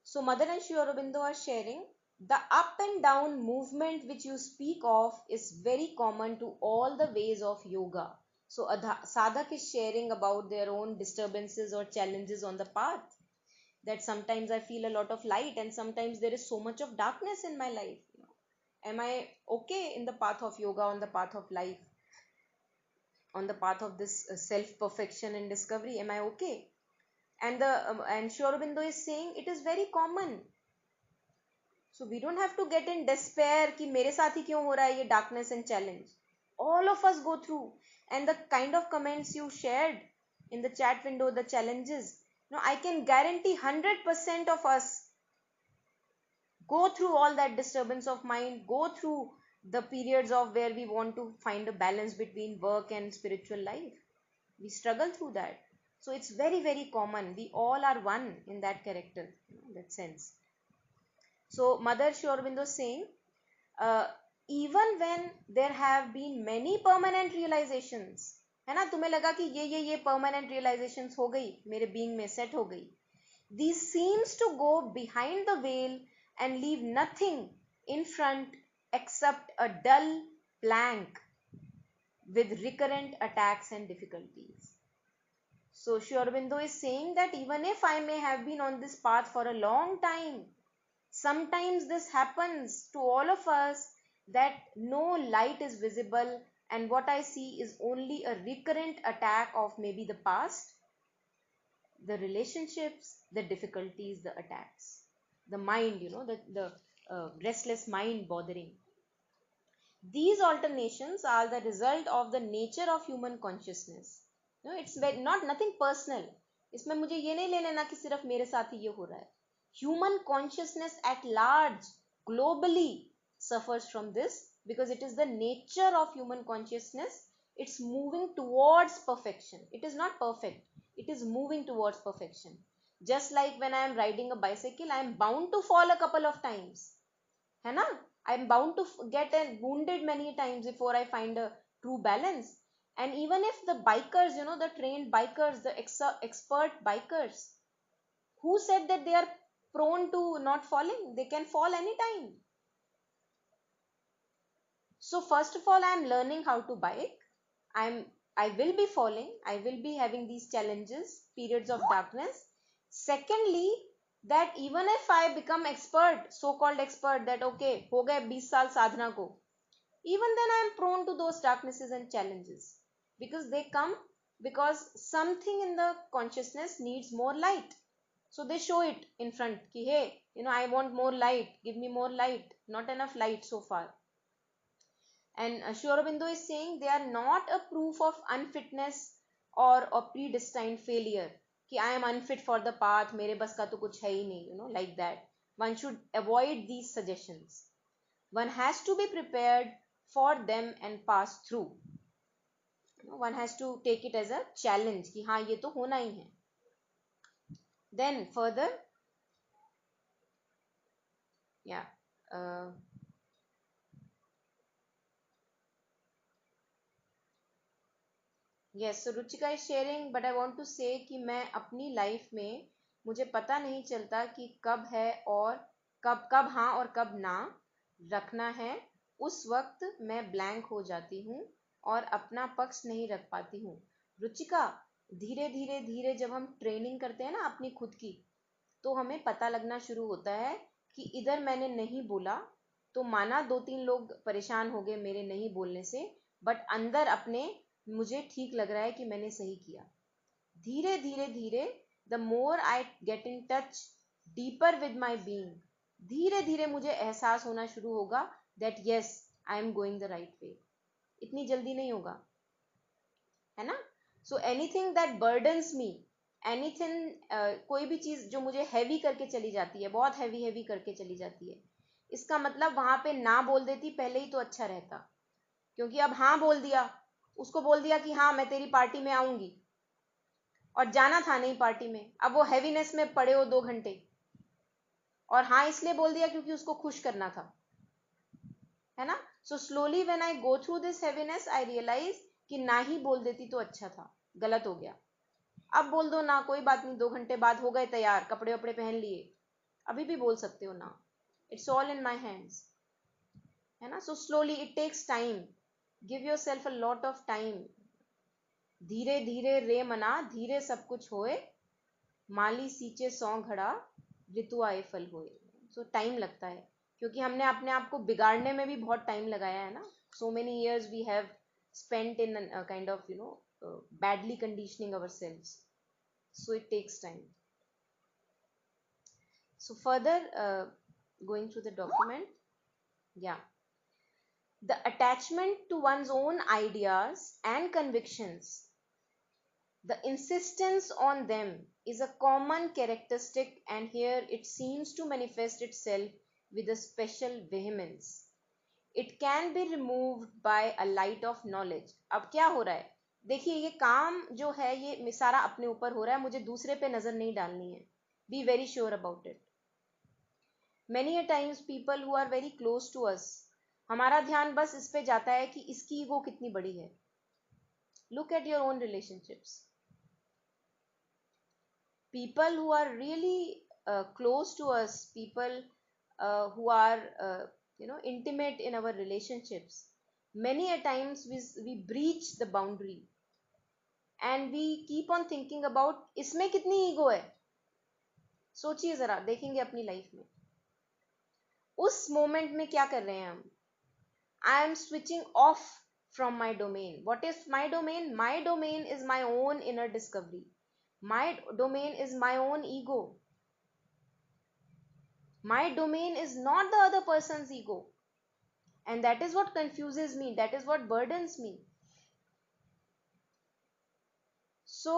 So Mother and Shri Aurobindo are sharing, the up and down movement which you speak of is very common to all the ways of yoga. So a sadhak is sharing about their own disturbances or challenges on the path. That sometimes I feel a lot of light and sometimes there is so much of darkness in my life. Am I okay in the path of yoga, on the path of life, on the path of this self-perfection and discovery? Am I okay? And Shri Aurobindo is saying it is very common. So we don't have to get in despair कि मेरे साथ ही क्यों हो रहा है ये darkness and challenge. All of us go through. And the kind of comments you shared in the chat window, the challenges, I can guarantee 100% of us go through all that disturbance of mind, go through the periods of where we want to find a balance between work and spiritual life. We struggle through that. So it's very, very common. We all are one in that character, that sense. So Mother Shri Aurobindo is saying, even when there have been many permanent realizations, है ना, तुम्हें लगा कि ये permanent realizations हो गई, मेरे being में set हो गई, these seems to go behind the veil and leave nothing in front except a dull blank with recurrent attacks and difficulties. So Shri Aurobindo is saying that even if I may have been on this path for a long time, sometimes this happens to all of us that no light is visible and what I see is only a recurrent attack of maybe the past, the relationships, the difficulties, the attacks, the mind, the restless mind bothering. These alternations are the result of the nature of human consciousness. It's not nothing personal. इसमें मुझे ये नहीं ले लेना कि सिर्फ मेरे साथ ही ये हो रहा है. Human consciousness at large, globally, suffers from this because it is the nature of human consciousness. It's moving towards perfection. It is not perfect. It is moving towards perfection. Just like when I am riding a bicycle, I am bound to fall a couple of times. है ना? I am bound to get wounded many times before I find a true balance. And even if the bikers, the trained bikers, the expert bikers, who said that they are prone to not falling? They can fall anytime. So first of all, I am learning how to bike. I will be falling. I will be having these challenges, periods of darkness. Secondly, that even if I become expert, so-called expert, that okay, हो गए 20 साल साधना को, even then I am prone to those darknesses and challenges because they come because something in the consciousness needs more light. So they show it in front ki hey, I want more light, give me more light, not enough light so far. And Shri Aurobindo is saying they are not a proof of unfitness or a predestined failure कि I am unfit for the path, मेरे बस का तो कुछ है ही नहीं, like that. One should avoid these suggestions. One has to be prepared for them and pass through. One has to take it as a challenge कि हाँ ये तो होना ही है. Then further, yeah. Yes, so Ruchika is sharing, but I want to say कि मैं अपनी life में मुझे पता नहीं चलता कि कब है और कब हाँ और कब ना रखना है. उस वक्त मैं ब्लैंक हो जाती हूँ और अपना पक्ष नहीं रख पाती हूँ. रुचिका, धीरे धीरे धीरे जब हम ट्रेनिंग करते हैं ना अपनी खुद की, तो हमें पता लगना शुरू होता है कि इधर मैंने नहीं बोला तो माना 2-3 लोग परेशान हो गए मेरे नहीं बोलने से, बट अंदर अपने मुझे ठीक लग रहा है कि मैंने सही किया. धीरे धीरे धीरे the more I get in touch deeper with my being, धीरे धीरे मुझे एहसास होना शुरू होगा that yes I am going the right way. इतनी जल्दी नहीं होगा, है ना. So anything that burdens me, anything, कोई भी चीज जो मुझे हैवी करके चली जाती है, बहुत हैवी हैवी करके चली जाती है, इसका मतलब वहां पे ना बोल देती पहले ही तो अच्छा रहता. क्योंकि अब हाँ बोल दिया, उसको बोल दिया कि हाँ मैं तेरी पार्टी में आऊंगी, और जाना था नहीं पार्टी में. अब वो हैवीनेस में पड़े हो 2 घंटे, और हाँ इसलिए बोल दिया क्योंकि उसको खुश करना था, है ना. So slowly when I go through this heaviness I realize कि ना ही बोल देती तो अच्छा था, गलत हो गया. अब बोल दो ना, कोई बात नहीं, 2 घंटे बाद हो गए तैयार, कपड़े वपड़े पहन लिए, अभी भी बोल सकते हो ना. It's all in my hands, है ना. So slowly it takes time, give yourself a lot of time. धीरे धीरे रे मना, धीरे सब कुछ होए, माली सींचे 100 घड़ा, ऋतु आए फल होए. सो टाइम लगता है, क्योंकि हमने अपने आप को बिगाड़ने में भी बहुत टाइम लगाया है ना. So many years we have spent in a kind of badly conditioning ourselves, so it takes time. So further, going through the document, yeah, the attachment to one's own ideas and convictions, the insistence on them is a common characteristic, and here it seems to manifest itself with a special vehemence. It can be removed by a light of knowledge. अब क्या हो रहा है, देखिए ये काम जो है ये सारा अपने ऊपर हो रहा है, मुझे दूसरे पे नजर नहीं डालनी है. Be very sure about it. Many a times people who are very close to us, हमारा ध्यान बस इस पे जाता है कि इसकी ईगो कितनी बड़ी है. Look at your own relationships. People who are really close to us, people who are intimate in our relationships, many a times we breach the boundary and we keep on thinking about इसमें कितनी ego है. सोचिए जरा, देखेंगे अपनी life में उस moment में क्या कर रहे हैं हम. I am switching off from my domain. What is my domain? My domain is my own inner discovery. My domain is my own ego. My domain is not the other person's ego. And that is what confuses me. That is what burdens me. So,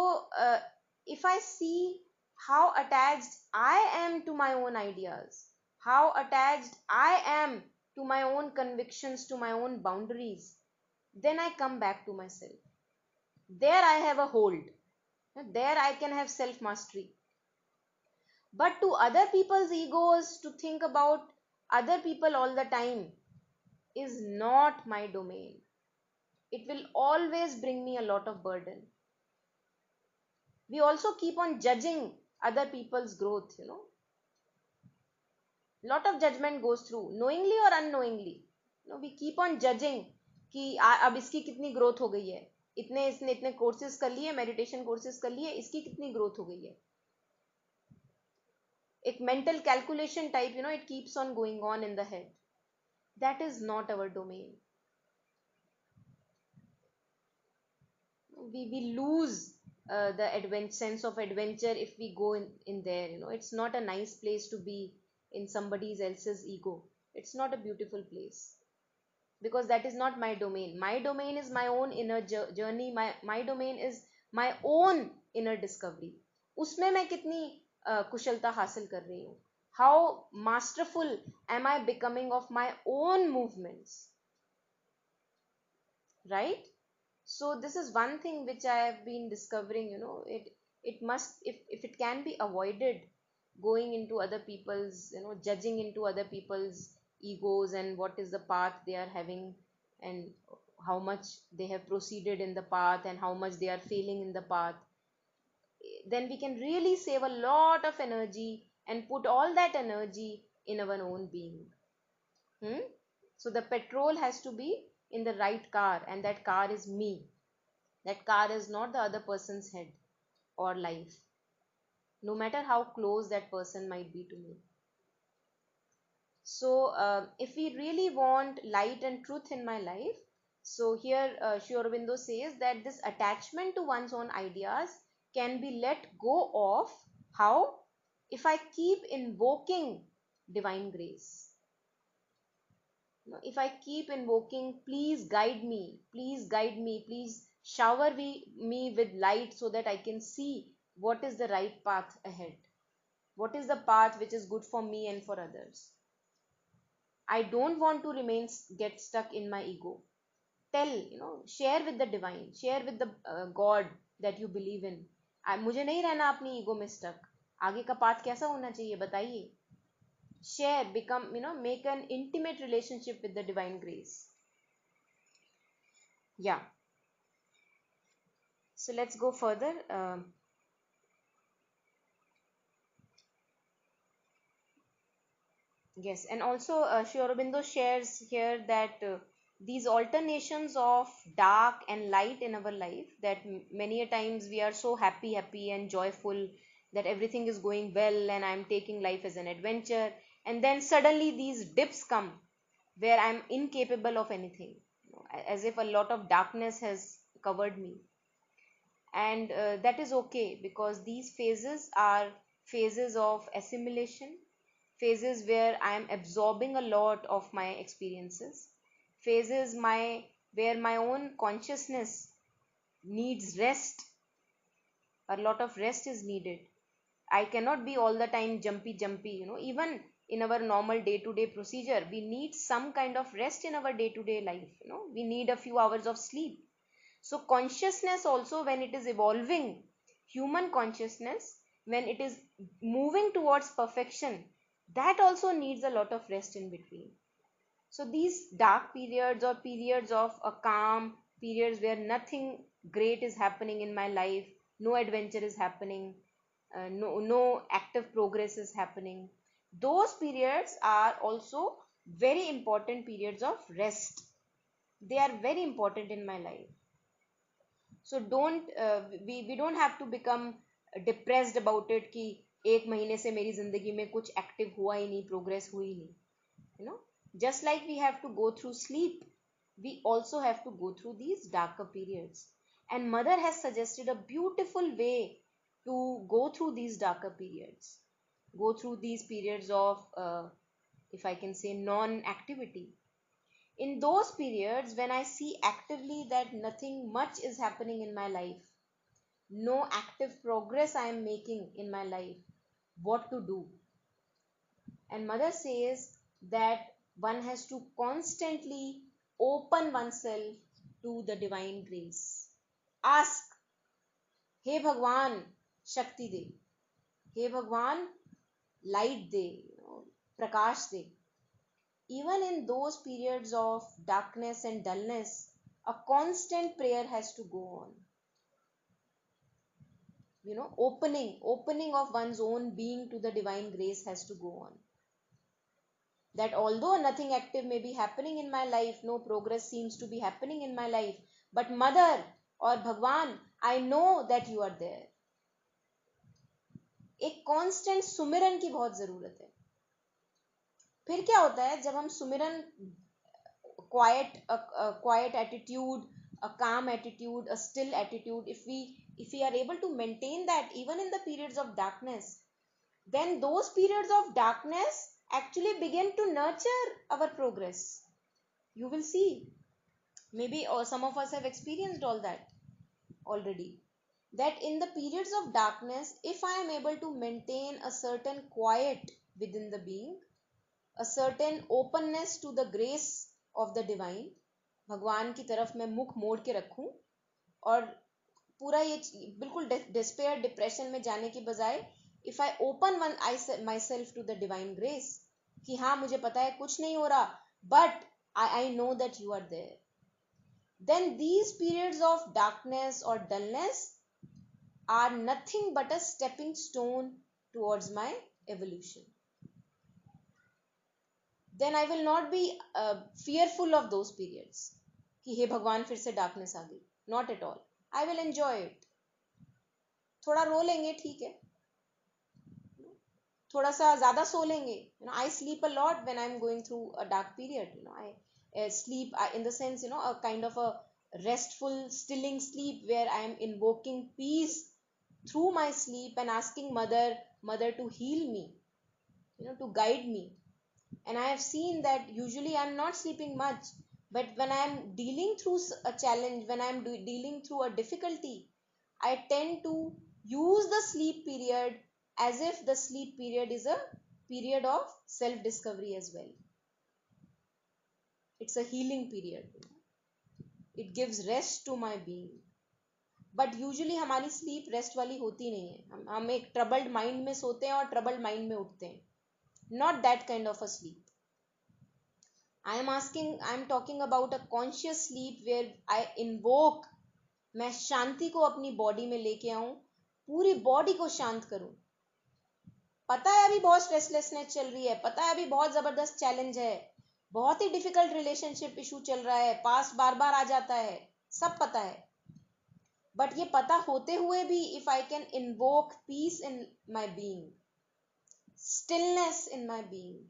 if I see how attached I am to my own ideas, how attached I am to my own convictions, to my own boundaries, then I come back to myself. There I have a hold. There I can have self mastery. But to other people's egos, to think about other people all the time is not my domain. It will always bring me a lot of burden. We also keep on judging other people's growth, Lot of judgment goes through, knowingly or unknowingly. We keep on judging कि अब इसकी कितनी growth हो गई है, इसने इतने courses कर लिए, मेडिटेशन कोर्सेज कर लिए, इसकी कितनी ग्रोथ हो गई है. एक mental calculation type, it keeps on going on in the head. That is not our domain. We lose the sense of adventure if we go in there. It's not a nice place to be in somebody else's ego. It's not a beautiful place, because that is not my domain. My domain is my own inner journey. My domain is my own inner discovery. उसमें मैं कितनी कुशलता हासिल कर रही हूँ. How masterful am I becoming of my own movements, right? So this is one thing which I have been discovering. It must, if it can be avoided, going into other people's, judging into other people's egos and what is the path they are having, and how much they have proceeded in the path and how much they are failing in the path, then we can really save a lot of energy and put all that energy in our own being. So the petrol has to be in the right car, and that car is me. That car is not the other person's head or life. no matter how close that person might be to me. So if we really want light and truth in my life, so here Sri Aurobindo says that this attachment to one's own ideas can be let go of. How? If I keep invoking divine grace. If I keep invoking, please guide me, please guide me, please shower me with light so that I can see what is the right path ahead, what is the path which is good for me and for others. I don't want to get stuck in my ego. Share with the divine, share with the God that you believe in. मुझे नहीं रहना अपनी ego में stuck. आगे का path कैसा होना चाहिए बताइए. Share, become, make an intimate relationship with the divine grace. Yeah. So let's go further. Yes, and also Sri Aurobindo shares here that these alternations of dark and light in our life, that many a times we are so happy and joyful that everything is going well and I'm taking life as an adventure, and then suddenly these dips come where I'm incapable of anything, as if a lot of darkness has covered me. And that is okay, because these phases are phases of assimilation, phases where I am absorbing a lot of my experiences, phases where my own consciousness needs rest. A lot of rest is needed. I cannot be all the time jumpy. Even in our normal day-to-day procedure, we need some kind of rest in our day-to-day life. We need a few hours of sleep. So consciousness also, when it is evolving, human consciousness, when it is moving towards perfection, that also needs a lot of rest in between. So these dark periods, or periods of a calm, periods where nothing great is happening in my life, no adventure is happening, no active progress is happening, those periods are also very important periods of rest. They are very important in my life. So we don't have to become depressed about it कि एक महीने से मेरी जिंदगी में कुछ active हुआ ही नहीं, प्रोग्रेस हुई नहीं. Just like we have to go through sleep, we also have to go through these darker periods. And Mother has suggested a beautiful way to go through these darker periods, go through these periods of if I can say non-activity. In those periods when I see actively that nothing much is happening in my life, no active progress I am making in my life, what to do? And Mother says that one has to constantly open oneself to the divine grace. Ask, हे भगवान शक्ति दे, हे भगवान light they, Prakash they. Even in those periods of darkness and dullness, a constant prayer has to go on. Opening of one's own being to the divine grace has to go on. That although nothing active may be happening in my life, no progress seems to be happening in my life, but Mother or Bhagwan, I know that you are there. एक constant सुमिरन की बहुत जरूरत है. फिर क्या होता है जब हम सुमिरन, quiet attitude, a calm attitude, a still attitude, if we are able to maintain that even in the periods of darkness, then those periods of darkness actually begin to nurture our progress. You will see, maybe or some of us have experienced all that already, that in the periods of darkness, if I am able to maintain a certain quiet within the being, a certain openness to the grace of the divine, भगवान की तरफ मैं मुख मोड़ के रखूं और पूरा ये बिल्कुल despair, depression में जाने की बजाय, if I open myself to the divine grace, कि हाँ मुझे पता है कुछ नहीं हो रहा, but I know that you are there, then these periods of darkness or dullness are nothing but a stepping stone towards my evolution. Then I will not be fearful of those periods कि हे भगवान फिर से darkness आ गई. Not at all. I will enjoy it. थोड़ा रो लेंगे ठीक है, थोड़ा सा ज़्यादा सो लेंगे. I sleep a lot when I'm going through a dark period. I sleep in the sense, a kind of a restful, stilling sleep where I am invoking peace through my sleep and asking mother to heal me, to guide me. And I have seen that usually I'm not sleeping much, but when I'm dealing through a challenge, when I'm dealing through a difficulty, I tend to use the sleep period as if the sleep period is a period of self discovery as well. It's a healing period. It gives rest to my being. But usually हमारी sleep rest वाली होती नहीं है. हम एक troubled mind में सोते हैं और ट्रबल्ड माइंड में उठते हैं. Not that kind of a sleep. I am talking about a conscious sleep where I invoke, मैं शांति को अपनी बॉडी में लेके आऊं, पूरी बॉडी को शांत करूं. पता है अभी बहुत स्ट्रेसलेसनेस चल रही है, पता है अभी बहुत जबरदस्त चैलेंज है, बहुत ही डिफिकल्ट रिलेशनशिप इशू चल रहा है, पास बार बार आ जाता है, सब पता है. बट ये पता होते हुए भी if I can invoke peace in my being, stillness in my being,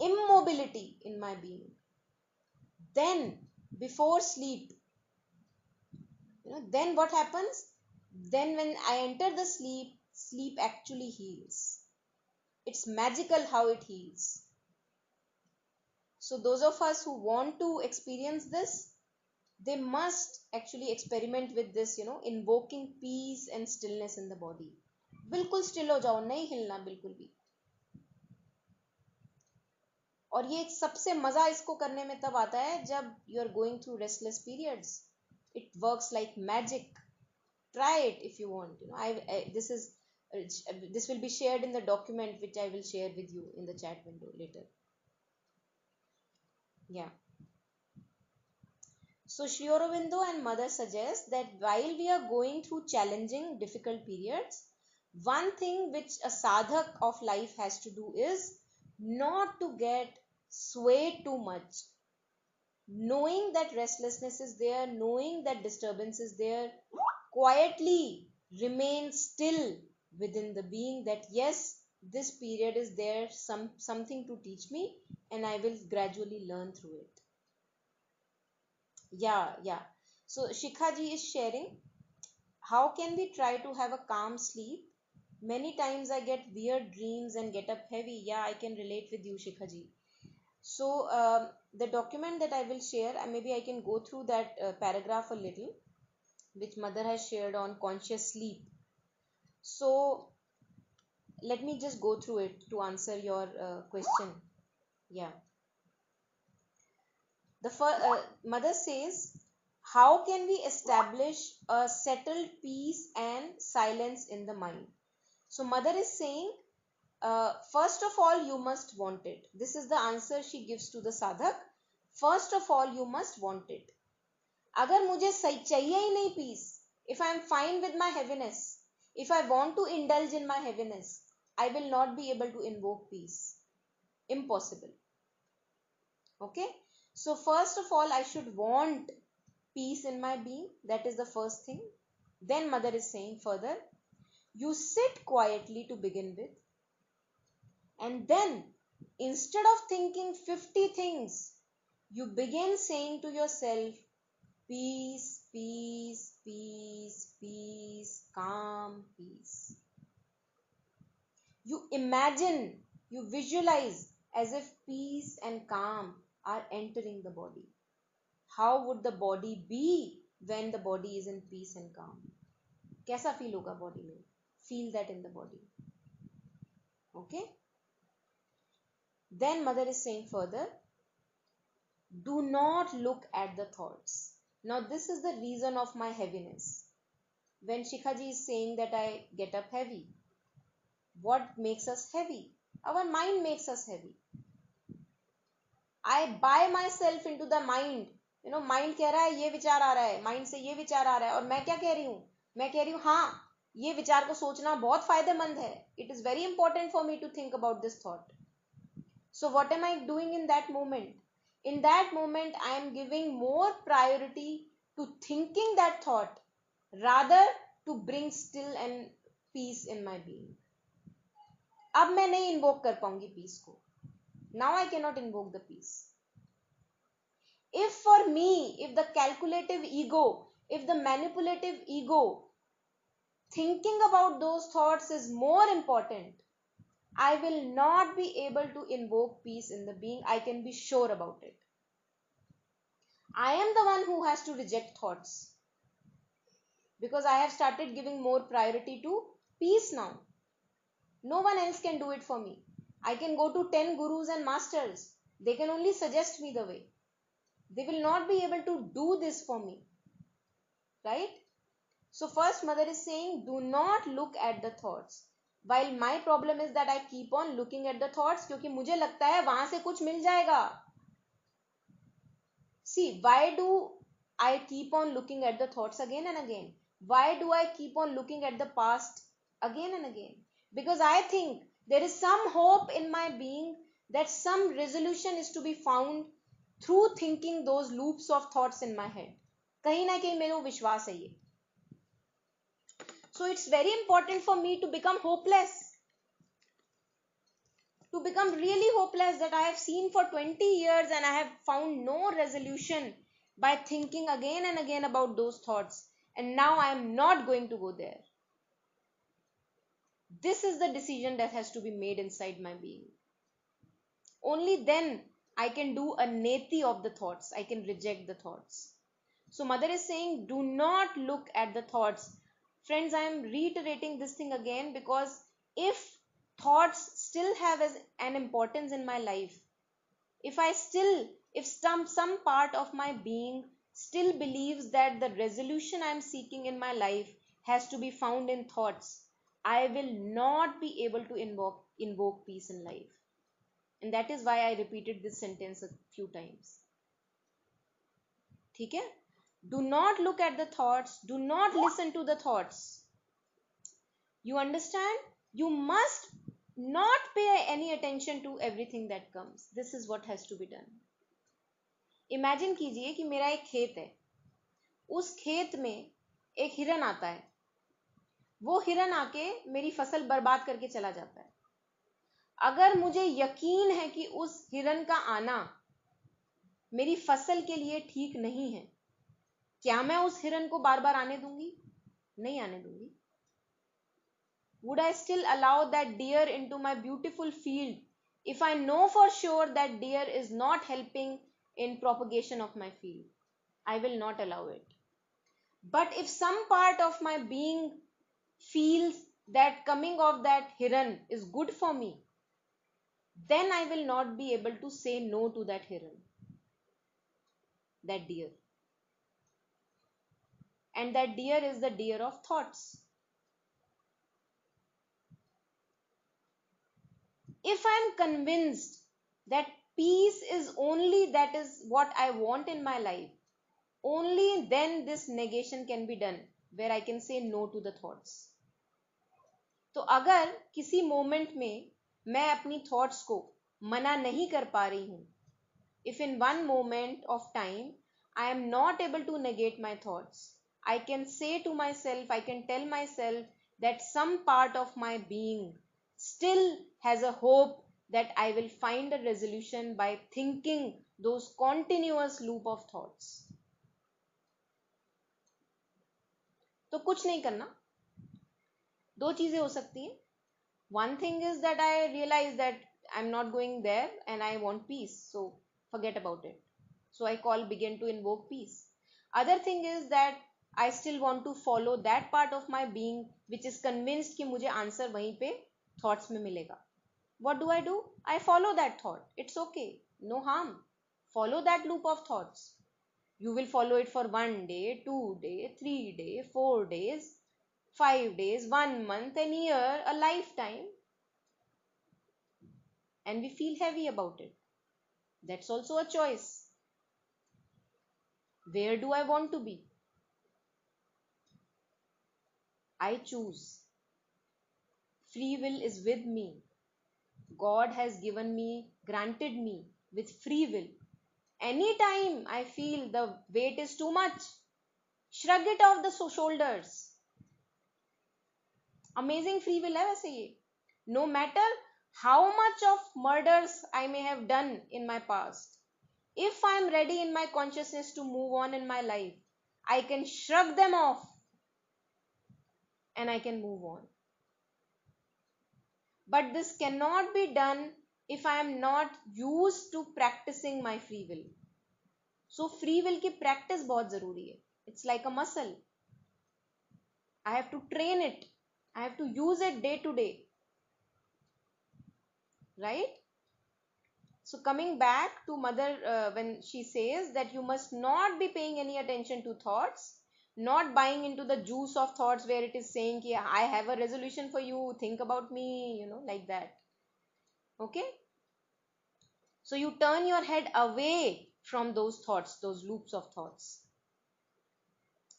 immobility in my being, then before sleep, then what happens? Then when I enter the sleep, sleep actually heals. It's magical how it heals. So those of us who want to experience this, they must actually experiment with this, invoking peace and stillness in the body. बिल्कुल still हो जाओ, नहीं हिलना बिल्कुल भी. और ये सबसे मजा इसको करने में तब आता है जब you are going through restless periods. It works like magic. Try it if you want. This will be shared in the document which I will share with you in the chat window later. Yeah. So Sri Aurobindo and Mother suggest that while we are going through challenging, difficult periods, one thing which a sadhak of life has to do is not to get swayed too much. Knowing that restlessness is there, knowing that disturbance is there, quietly remain still within the being that yes, this period is there, something to teach me, and I will gradually learn through it. Yeah. So Shikha ji is sharing, how can we try to have a calm sleep? Many times I get weird dreams and get up heavy. Yeah, I can relate with you, Shikha ji. So the document that I will share, maybe I can go through that paragraph a little, which Mother has shared on conscious sleep. So let me just go through it to answer your question. Yeah. Mother says, how can we establish a settled peace and silence in the mind? So Mother is saying, first of all, you must want it. This is the answer she gives to the sadhak. First of all, you must want it. अगर मुझे चाहिए ही नहीं peace, if I am fine with my heaviness, if I want to indulge in my heaviness, I will not be able to invoke peace. Impossible. Okay? So first of all, I should want peace in my being. That is the first thing. Then Mother is saying further, you sit quietly to begin with. And then, instead of thinking 50 things, you begin saying to yourself, peace, peace, peace, peace, calm, peace. You imagine, you visualize as if peace and calm are entering the body. How would the body be when the body is in peace and calm? कैसा feel होगा body में? Feel that in the body. Okay? Then Mother is saying further, do not look at the thoughts. Now this is the reason of my heaviness. When Shikhaji is saying that I get up heavy, what makes us heavy? Our mind makes us heavy. I buy myself into the mind. Mind कह रहा है ये विचार आ रहा है, mind से ये विचार आ रहा है, और मैं क्या कह रही हूँ? मैं कह रही हूँ हाँ, ये विचार को सोचना बहुत फायदेमंद है. It is very important for me to think about this thought. So what am I doing in that moment? In that moment, I am giving more priority to thinking that thought rather to bring still and peace in my being. अब मैं नहीं invoke कर पाऊंगी piece को. Now I cannot invoke the peace. If for me, if the calculative ego, if the manipulative ego, thinking about those thoughts is more important, I will not be able to invoke peace in the being. I can be sure about it. I am the one who has to reject thoughts, because I have started giving more priority to peace now. No one else can do it for me. I can go to 10 gurus and masters. They can only suggest me the way. They will not be able to do this for me. Right? So first mother is saying, do not look at the thoughts. While my problem is that I keep on looking at the thoughts, क्योंकि मुझे लगता है वहां से कुछ मिल जाएगा. See, why do I keep on looking at the thoughts again and again? Why do I keep on looking at the past again and again? Because I think there is some hope in my being that some resolution is to be found through thinking those loops of thoughts in my head. कहीं ना कहीं मेरे को विश्वास है ये. So it's very important for me to become hopeless. To become really hopeless, that I have seen for 20 years and I have found no resolution by thinking again and again about those thoughts. And now I am not going to go there. This is the decision that has to be made inside my being. Only then I can do a neti of the thoughts. I can reject the thoughts. So mother is saying, do not look at the thoughts. Friends, I am reiterating this thing again, because if thoughts still have an importance in my life, if some part of my being still believes that the resolution I am seeking in my life has to be found in thoughts, I will not be able to invoke peace in life. And that is why I repeated this sentence a few times. ठीक है? Do not look at the thoughts. Do not listen to the thoughts. You understand? You must not pay any attention to everything that comes. This is what has to be done. Imagine कीजिए कि मेरा एक खेत है. उस खेत में एक हिरन आता है. वो हिरन आके मेरी फसल बर्बाद करके चला जाता है. अगर मुझे यकीन है कि उस हिरन का आना मेरी फसल के लिए ठीक नहीं है, क्या मैं उस हिरन को बार बार आने दूंगी? नहीं आने दूंगी. Would I still allow that deer into my beautiful field if I know for sure that deer is not helping in propagation of my field? I will not allow it. But if some part of my being feels that coming of that hiran is good for me, then I will not be able to say no to that hiran, that deer. And that deer is the deer of thoughts. If I am convinced that peace is only that is what I want in my life, only then this negation can be done, where I can say no to the thoughts. तो अगर किसी moment में मैं अपनी thoughts को मना नहीं कर पा रही हूं, if in one moment of time I am not able to negate my thoughts, I can say to myself, I can tell myself that some part of my being still has a hope that I will find a resolution by thinking those continuous loop of thoughts. तो कुछ नहीं करना. दो चीजें हो सकती हैं. One thing is that I realize that I'm not going there and I want peace, so forget about it. So I begin to invoke peace. Other thing is that I still want to follow that part of my being which is convinced कि मुझे answer वहीं पे thoughts में मिलेगा. What do? I follow that thought. It's okay. No harm. Follow that loop of thoughts. You will follow it for 1 day, 2 days, 3 days, 4 days, 5 days, 1 month, a year, a lifetime. And we feel heavy about it. That's also a choice. Where do I want to be? I choose. Free will is with me. God has granted me with free will. Anytime I feel the weight is too much, shrug it off the shoulders. Amazing free will है वैसे ये. No matter How much of murders I may have done in my past. If I'm ready in my consciousness to move on in my life, I can shrug them off and I can move on. But this cannot be done if I am not used to practicing my free will. So free will की practice बहुत जरूरी है. It's like a muscle. I have to train it. I have to use it day to day. Right? So coming back to mother, when she says that you must not be paying any attention to thoughts, not buying into the juice of thoughts where it is saying ki, I have a resolution for you, think about me, like that. Okay? So you turn your head away from those thoughts, those loops of thoughts.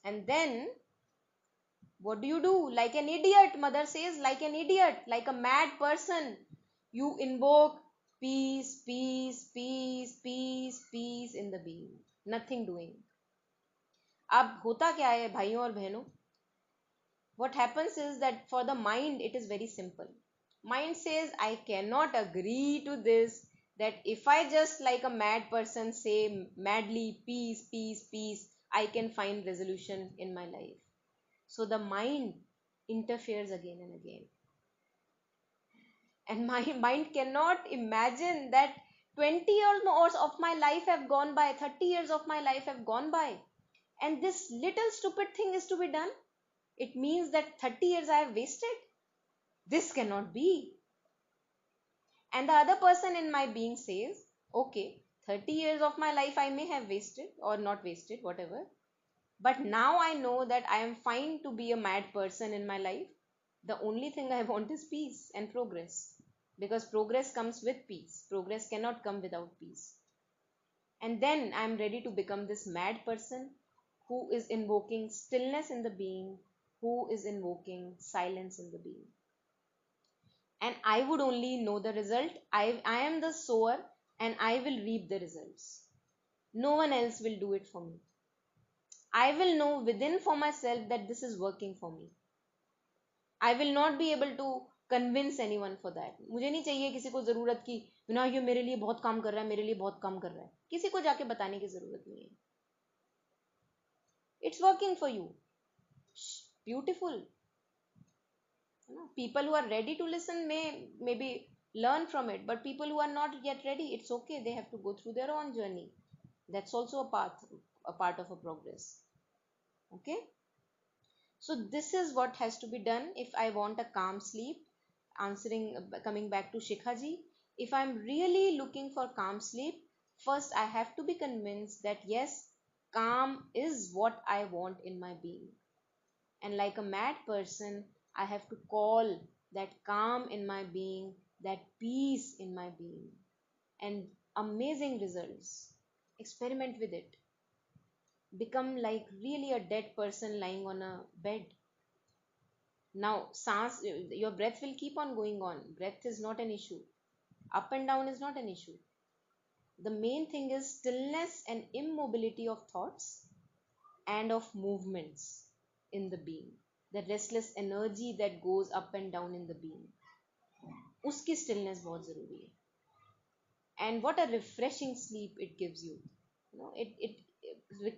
And then what do? Like an idiot, mother says, like an idiot, like a mad person, you invoke peace, peace, peace, peace, peace in the being. Nothing doing. अब होता क्या है भाइयों और बहनों? What happens is that for the mind, it is very simple. Mind says, I cannot agree to this, that if I just like a mad person say madly, peace, peace, peace, I can find resolution in my life. So the mind interferes again and again. And my mind cannot imagine that 20 years of my life have gone by, 30 years of my life have gone by, and this little stupid thing is to be done. It means that 30 years I have wasted. This cannot be. And the other person in my being says, okay, 30 years of my life I may have wasted or not wasted, whatever. But now I know that I am fine to be a mad person in my life. The only thing I want is peace and progress. Because progress comes with peace. Progress cannot come without peace. And then I am ready to become this mad person who is invoking stillness in the being, who is invoking silence in the being. And I would only know the result. I am the sower and I will reap the results. No one else will do it for me. I will know within for myself that this is working for me. I will not be able to convince anyone for that. मुझे नहीं चाहिए किसी को जरूरत की ना ये मेरे लिए बहुत काम कर रहा है, मेरे लिए बहुत काम कर रहा है. किसी को जाके बताने की जरूरत नहीं है. It's working for you. Beautiful. People who are ready to listen may maybe learn from it, but people who are not yet ready, it's okay. They have to go through their own journey. That's also a part of a progress. Okay? So this is what has to be done if I want a calm sleep. Coming back to Shikhaji, if I'm really looking for calm sleep, first I have to be convinced that yes, calm is what I want in my being. And like a mad person, I have to call that calm in my being, that peace in my being, and amazing results. Experiment with it. Become like really a dead person lying on a bed. Now, your breath will keep on going on. Breath is not an issue. Up and down is not an issue. The main thing is stillness and immobility of thoughts and of movements in the being. The restless energy that goes up and down in the being. Uski stillness बहुत जरूरी है. And what a refreshing sleep it gives you.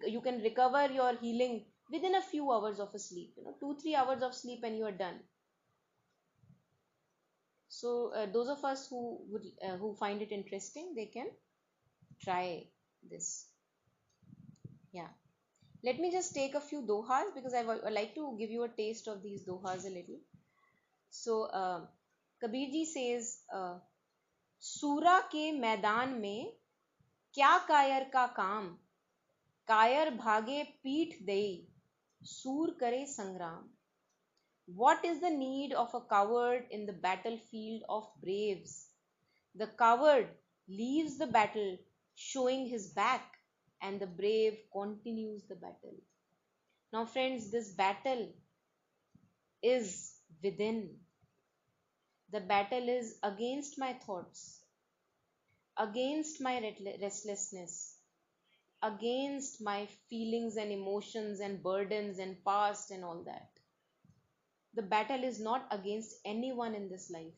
You can recover your healing within a few hours of a sleep. 2-3 hours of sleep and you are done. So those of us who find it interesting, they can try this. Yeah. Let me just take a few dohas because I like to give you a taste of these dohas a little. So Kabir ji says, सूरा के मैदान में क्या कायर का काम, कायर भागे पीठ देई, सूर करे संग्राम. What is the need of a coward in the battlefield of braves? The coward leaves the battle showing his back, and the brave continues the battle. Now, friends, this battle is within. The battle is against my thoughts, against my restlessness, against my feelings and emotions and burdens and past and all that. The battle is not against anyone in this life.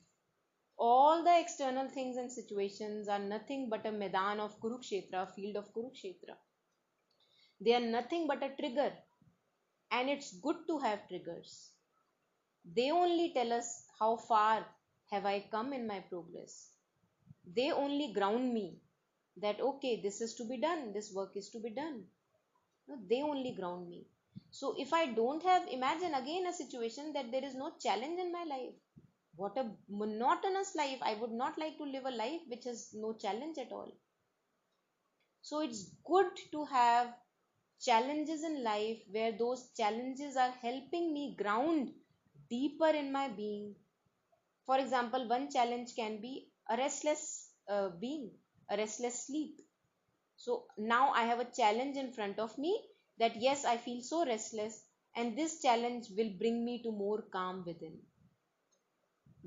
All the external things and situations are nothing but a Maidan of Kurukshetra, a field of Kurukshetra. They are nothing but a trigger, and it's good to have triggers. They only tell us how far have I come in my progress. They only ground me that okay, this is to be done, this work is to be done. No, they only ground me. So if I don't have, imagine again a situation that there is no challenge in my life. What a monotonous life. I would not like to live a life which has no challenge at all. So it's good to have challenges in life where those challenges are helping me ground deeper in my being. For example, one challenge can be a restless being, a restless sleep. So now I have a challenge in front of me that yes, I feel so restless, and this challenge will bring me to more calm within.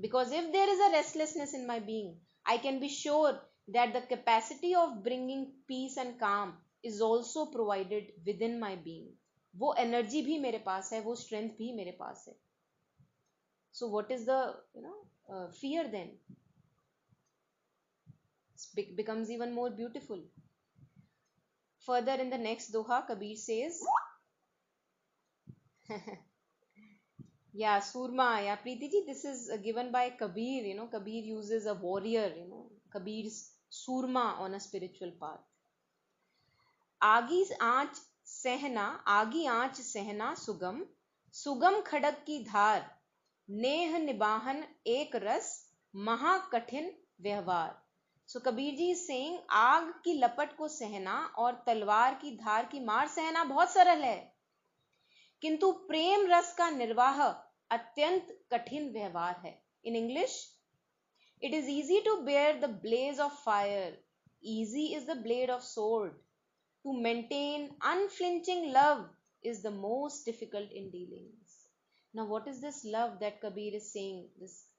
Because if there is a restlessness in my being, I can be sure that the capacity of bringing peace and calm is also provided within my being. वो energy भी मेरे पास है, वो strength भी मेरे पास है. So what is the fear then? It becomes even more beautiful. Further in the next doha, Kabir says, yeah, Surma, yeah, Preeti ji, this is given by Kabir. Kabir uses a warrior, Kabir's Surma on a spiritual path. आगी आँच सहना सुगम, सुगम खड़क की धार, नेह निबाहन एक रस, महाकठिन व्यवहार. So Kabir ji is saying, आग की लपट को सहना और तलवार की धार की मार सहना बहुत सरल है, किंतु प्रेम रस का निर्वाह अत्यंत कठिन व्यवहार है. In English, it is easy to bear the blaze of fire, easy is the blade of sword. To maintain unflinching love is the most difficult in dealings. Now, what is this love that Kabir is saying?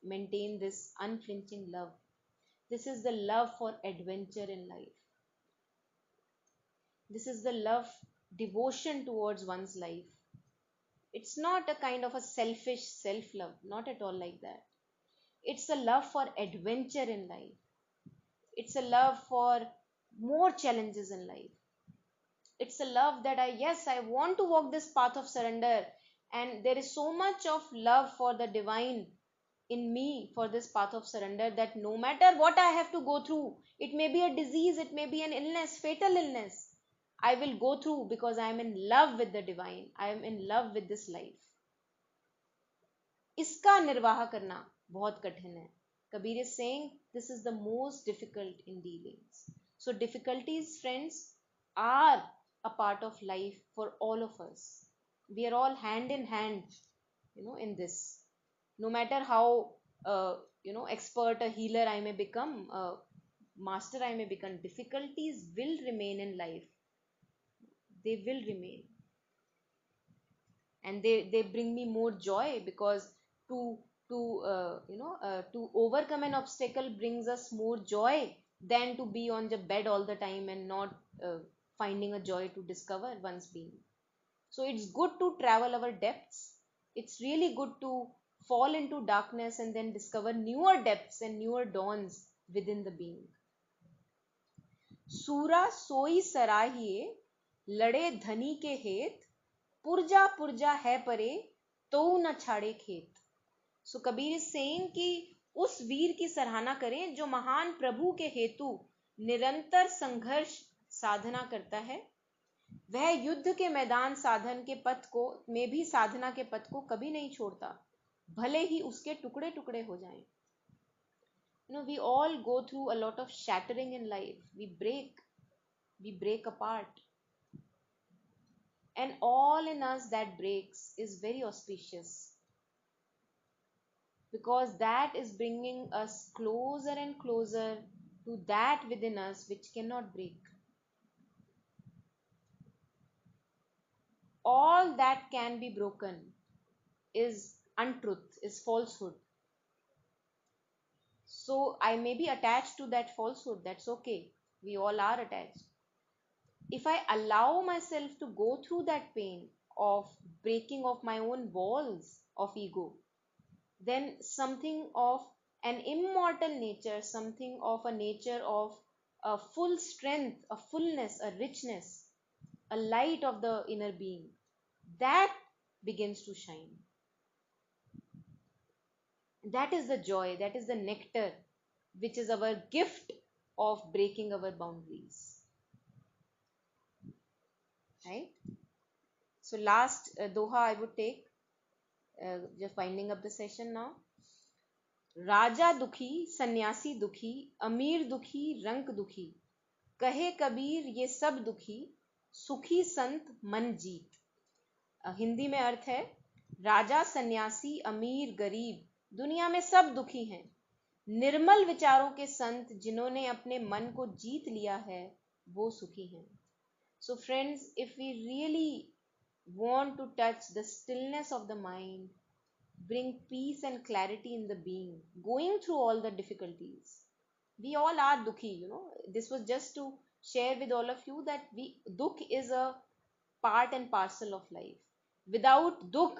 Maintain this unflinching love. This is the love for adventure in life. This is the love, devotion towards one's life. It's not a kind of a selfish self-love, not at all like that. It's a love for adventure in life. It's a love for more challenges in life. It's a love that I want to walk this path of surrender, and there is so much of love for the divine in me for this path of surrender that no matter what I have to go through, it may be a disease, it may be an illness, fatal illness, I will go through because I am in love with the divine. I am in love with this life. इसका निर्वाह करना बहुत कठिन है. Kabir is saying this is the most difficult in dealings. So difficulties, friends, are a part of life for all of us. We are all hand in hand, in this. No matter how, expert a healer I may become, master I may become, difficulties will remain in life. They will remain. And they bring me more joy because to overcome an obstacle brings us more joy than to be on the bed all the time and not finding a joy to discover one's being. So it's good to travel our depths. It's really good to fall into darkness and then discover newer depths and newer dawns within the being. सूरा सोई सराहिए लड़े धनी के हेत, पुरजा पुरजा है परे तो न छाड़े खेत. So Kabir is saying कि उस वीर की सराहना करें जो महान प्रभु के हेतु निरंतर संघर्ष साधना करता है. वह युद्ध के मैदान साधन के पथ को में भी साधना के पथ को कभी नहीं छोड़ता, भले ही उसके टुकड़े टुकड़े हो जाएं. We all go through a lot of shattering in life. We break apart. And all in us that breaks is very auspicious, because that is bringing us closer and closer to that within us which cannot break. All that can be broken is untruth, is falsehood. So I may be attached to that falsehood, that's okay. We all are attached. If I allow myself to go through that pain of breaking of my own walls of ego, then something of an immortal nature, something of a nature of a full strength, a fullness, a richness, a light of the inner being, that begins to shine. That is the joy, that is the nectar, which is our gift of breaking our boundaries. Right? So, last doha I would take, just winding up the session now. राजा दुखी, सन्यासी दुखी, अमीर दुखी, रंक दुखी, कहे कबीर ये सब दुखी, सुखी संत मन जीत. हिंदी में अर्थ है, राजा, सन्यासी, अमीर, गरीब, दुनिया में सब दुखी हैं. निर्मल विचारों के संत जिन्होंने अपने मन को जीत लिया है, वो सुखी हैं. So friends, if we really want to touch the stillness of the mind, bring peace and clarity in the being, going through all the difficulties, we all are dukhi, this was just to share with all of you that dukh is a part and parcel of life. Without dukh,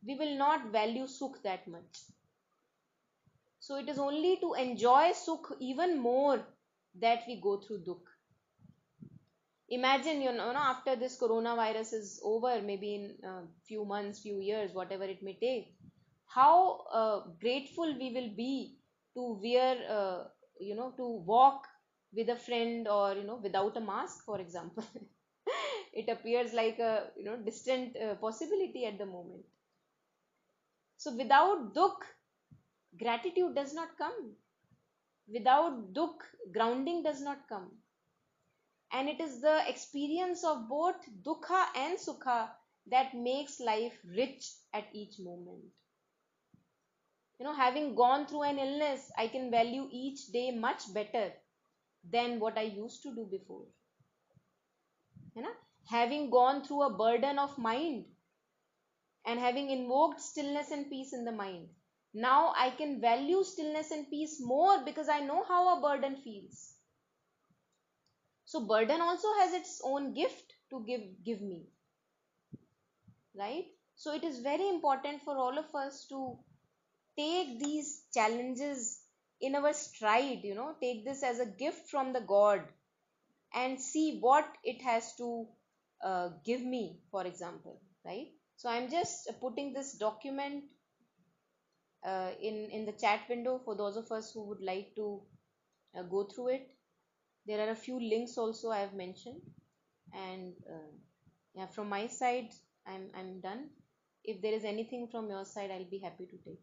we will not value sukh that much. So it is only to enjoy sukh even more that we go through dukh. Imagine, after this coronavirus is over, maybe in a few months, few years, whatever it may take, how grateful we will be to wear, to walk with a friend, or, without a mask, for example. It appears like a, distant possibility at the moment. So without dukh, gratitude does not come. Without dukh, grounding does not come. And it is the experience of both dukha and sukha that makes life rich at each moment. Having gone through an illness, I can value each day much better than what I used to do before. Having gone through a burden of mind and having invoked stillness and peace in the mind, now I can value stillness and peace more because I know how a burden feels. So burden also has its own gift to give me, right? So it is very important for all of us to take these challenges in our stride, take this as a gift from the God and see what it has to give me, for example, right? So I'm just putting this document in the chat window for those of us who would like to go through it. There are a few links also I have mentioned, and yeah, from my side I'm done. If there is anything from your side, I'll be happy to take.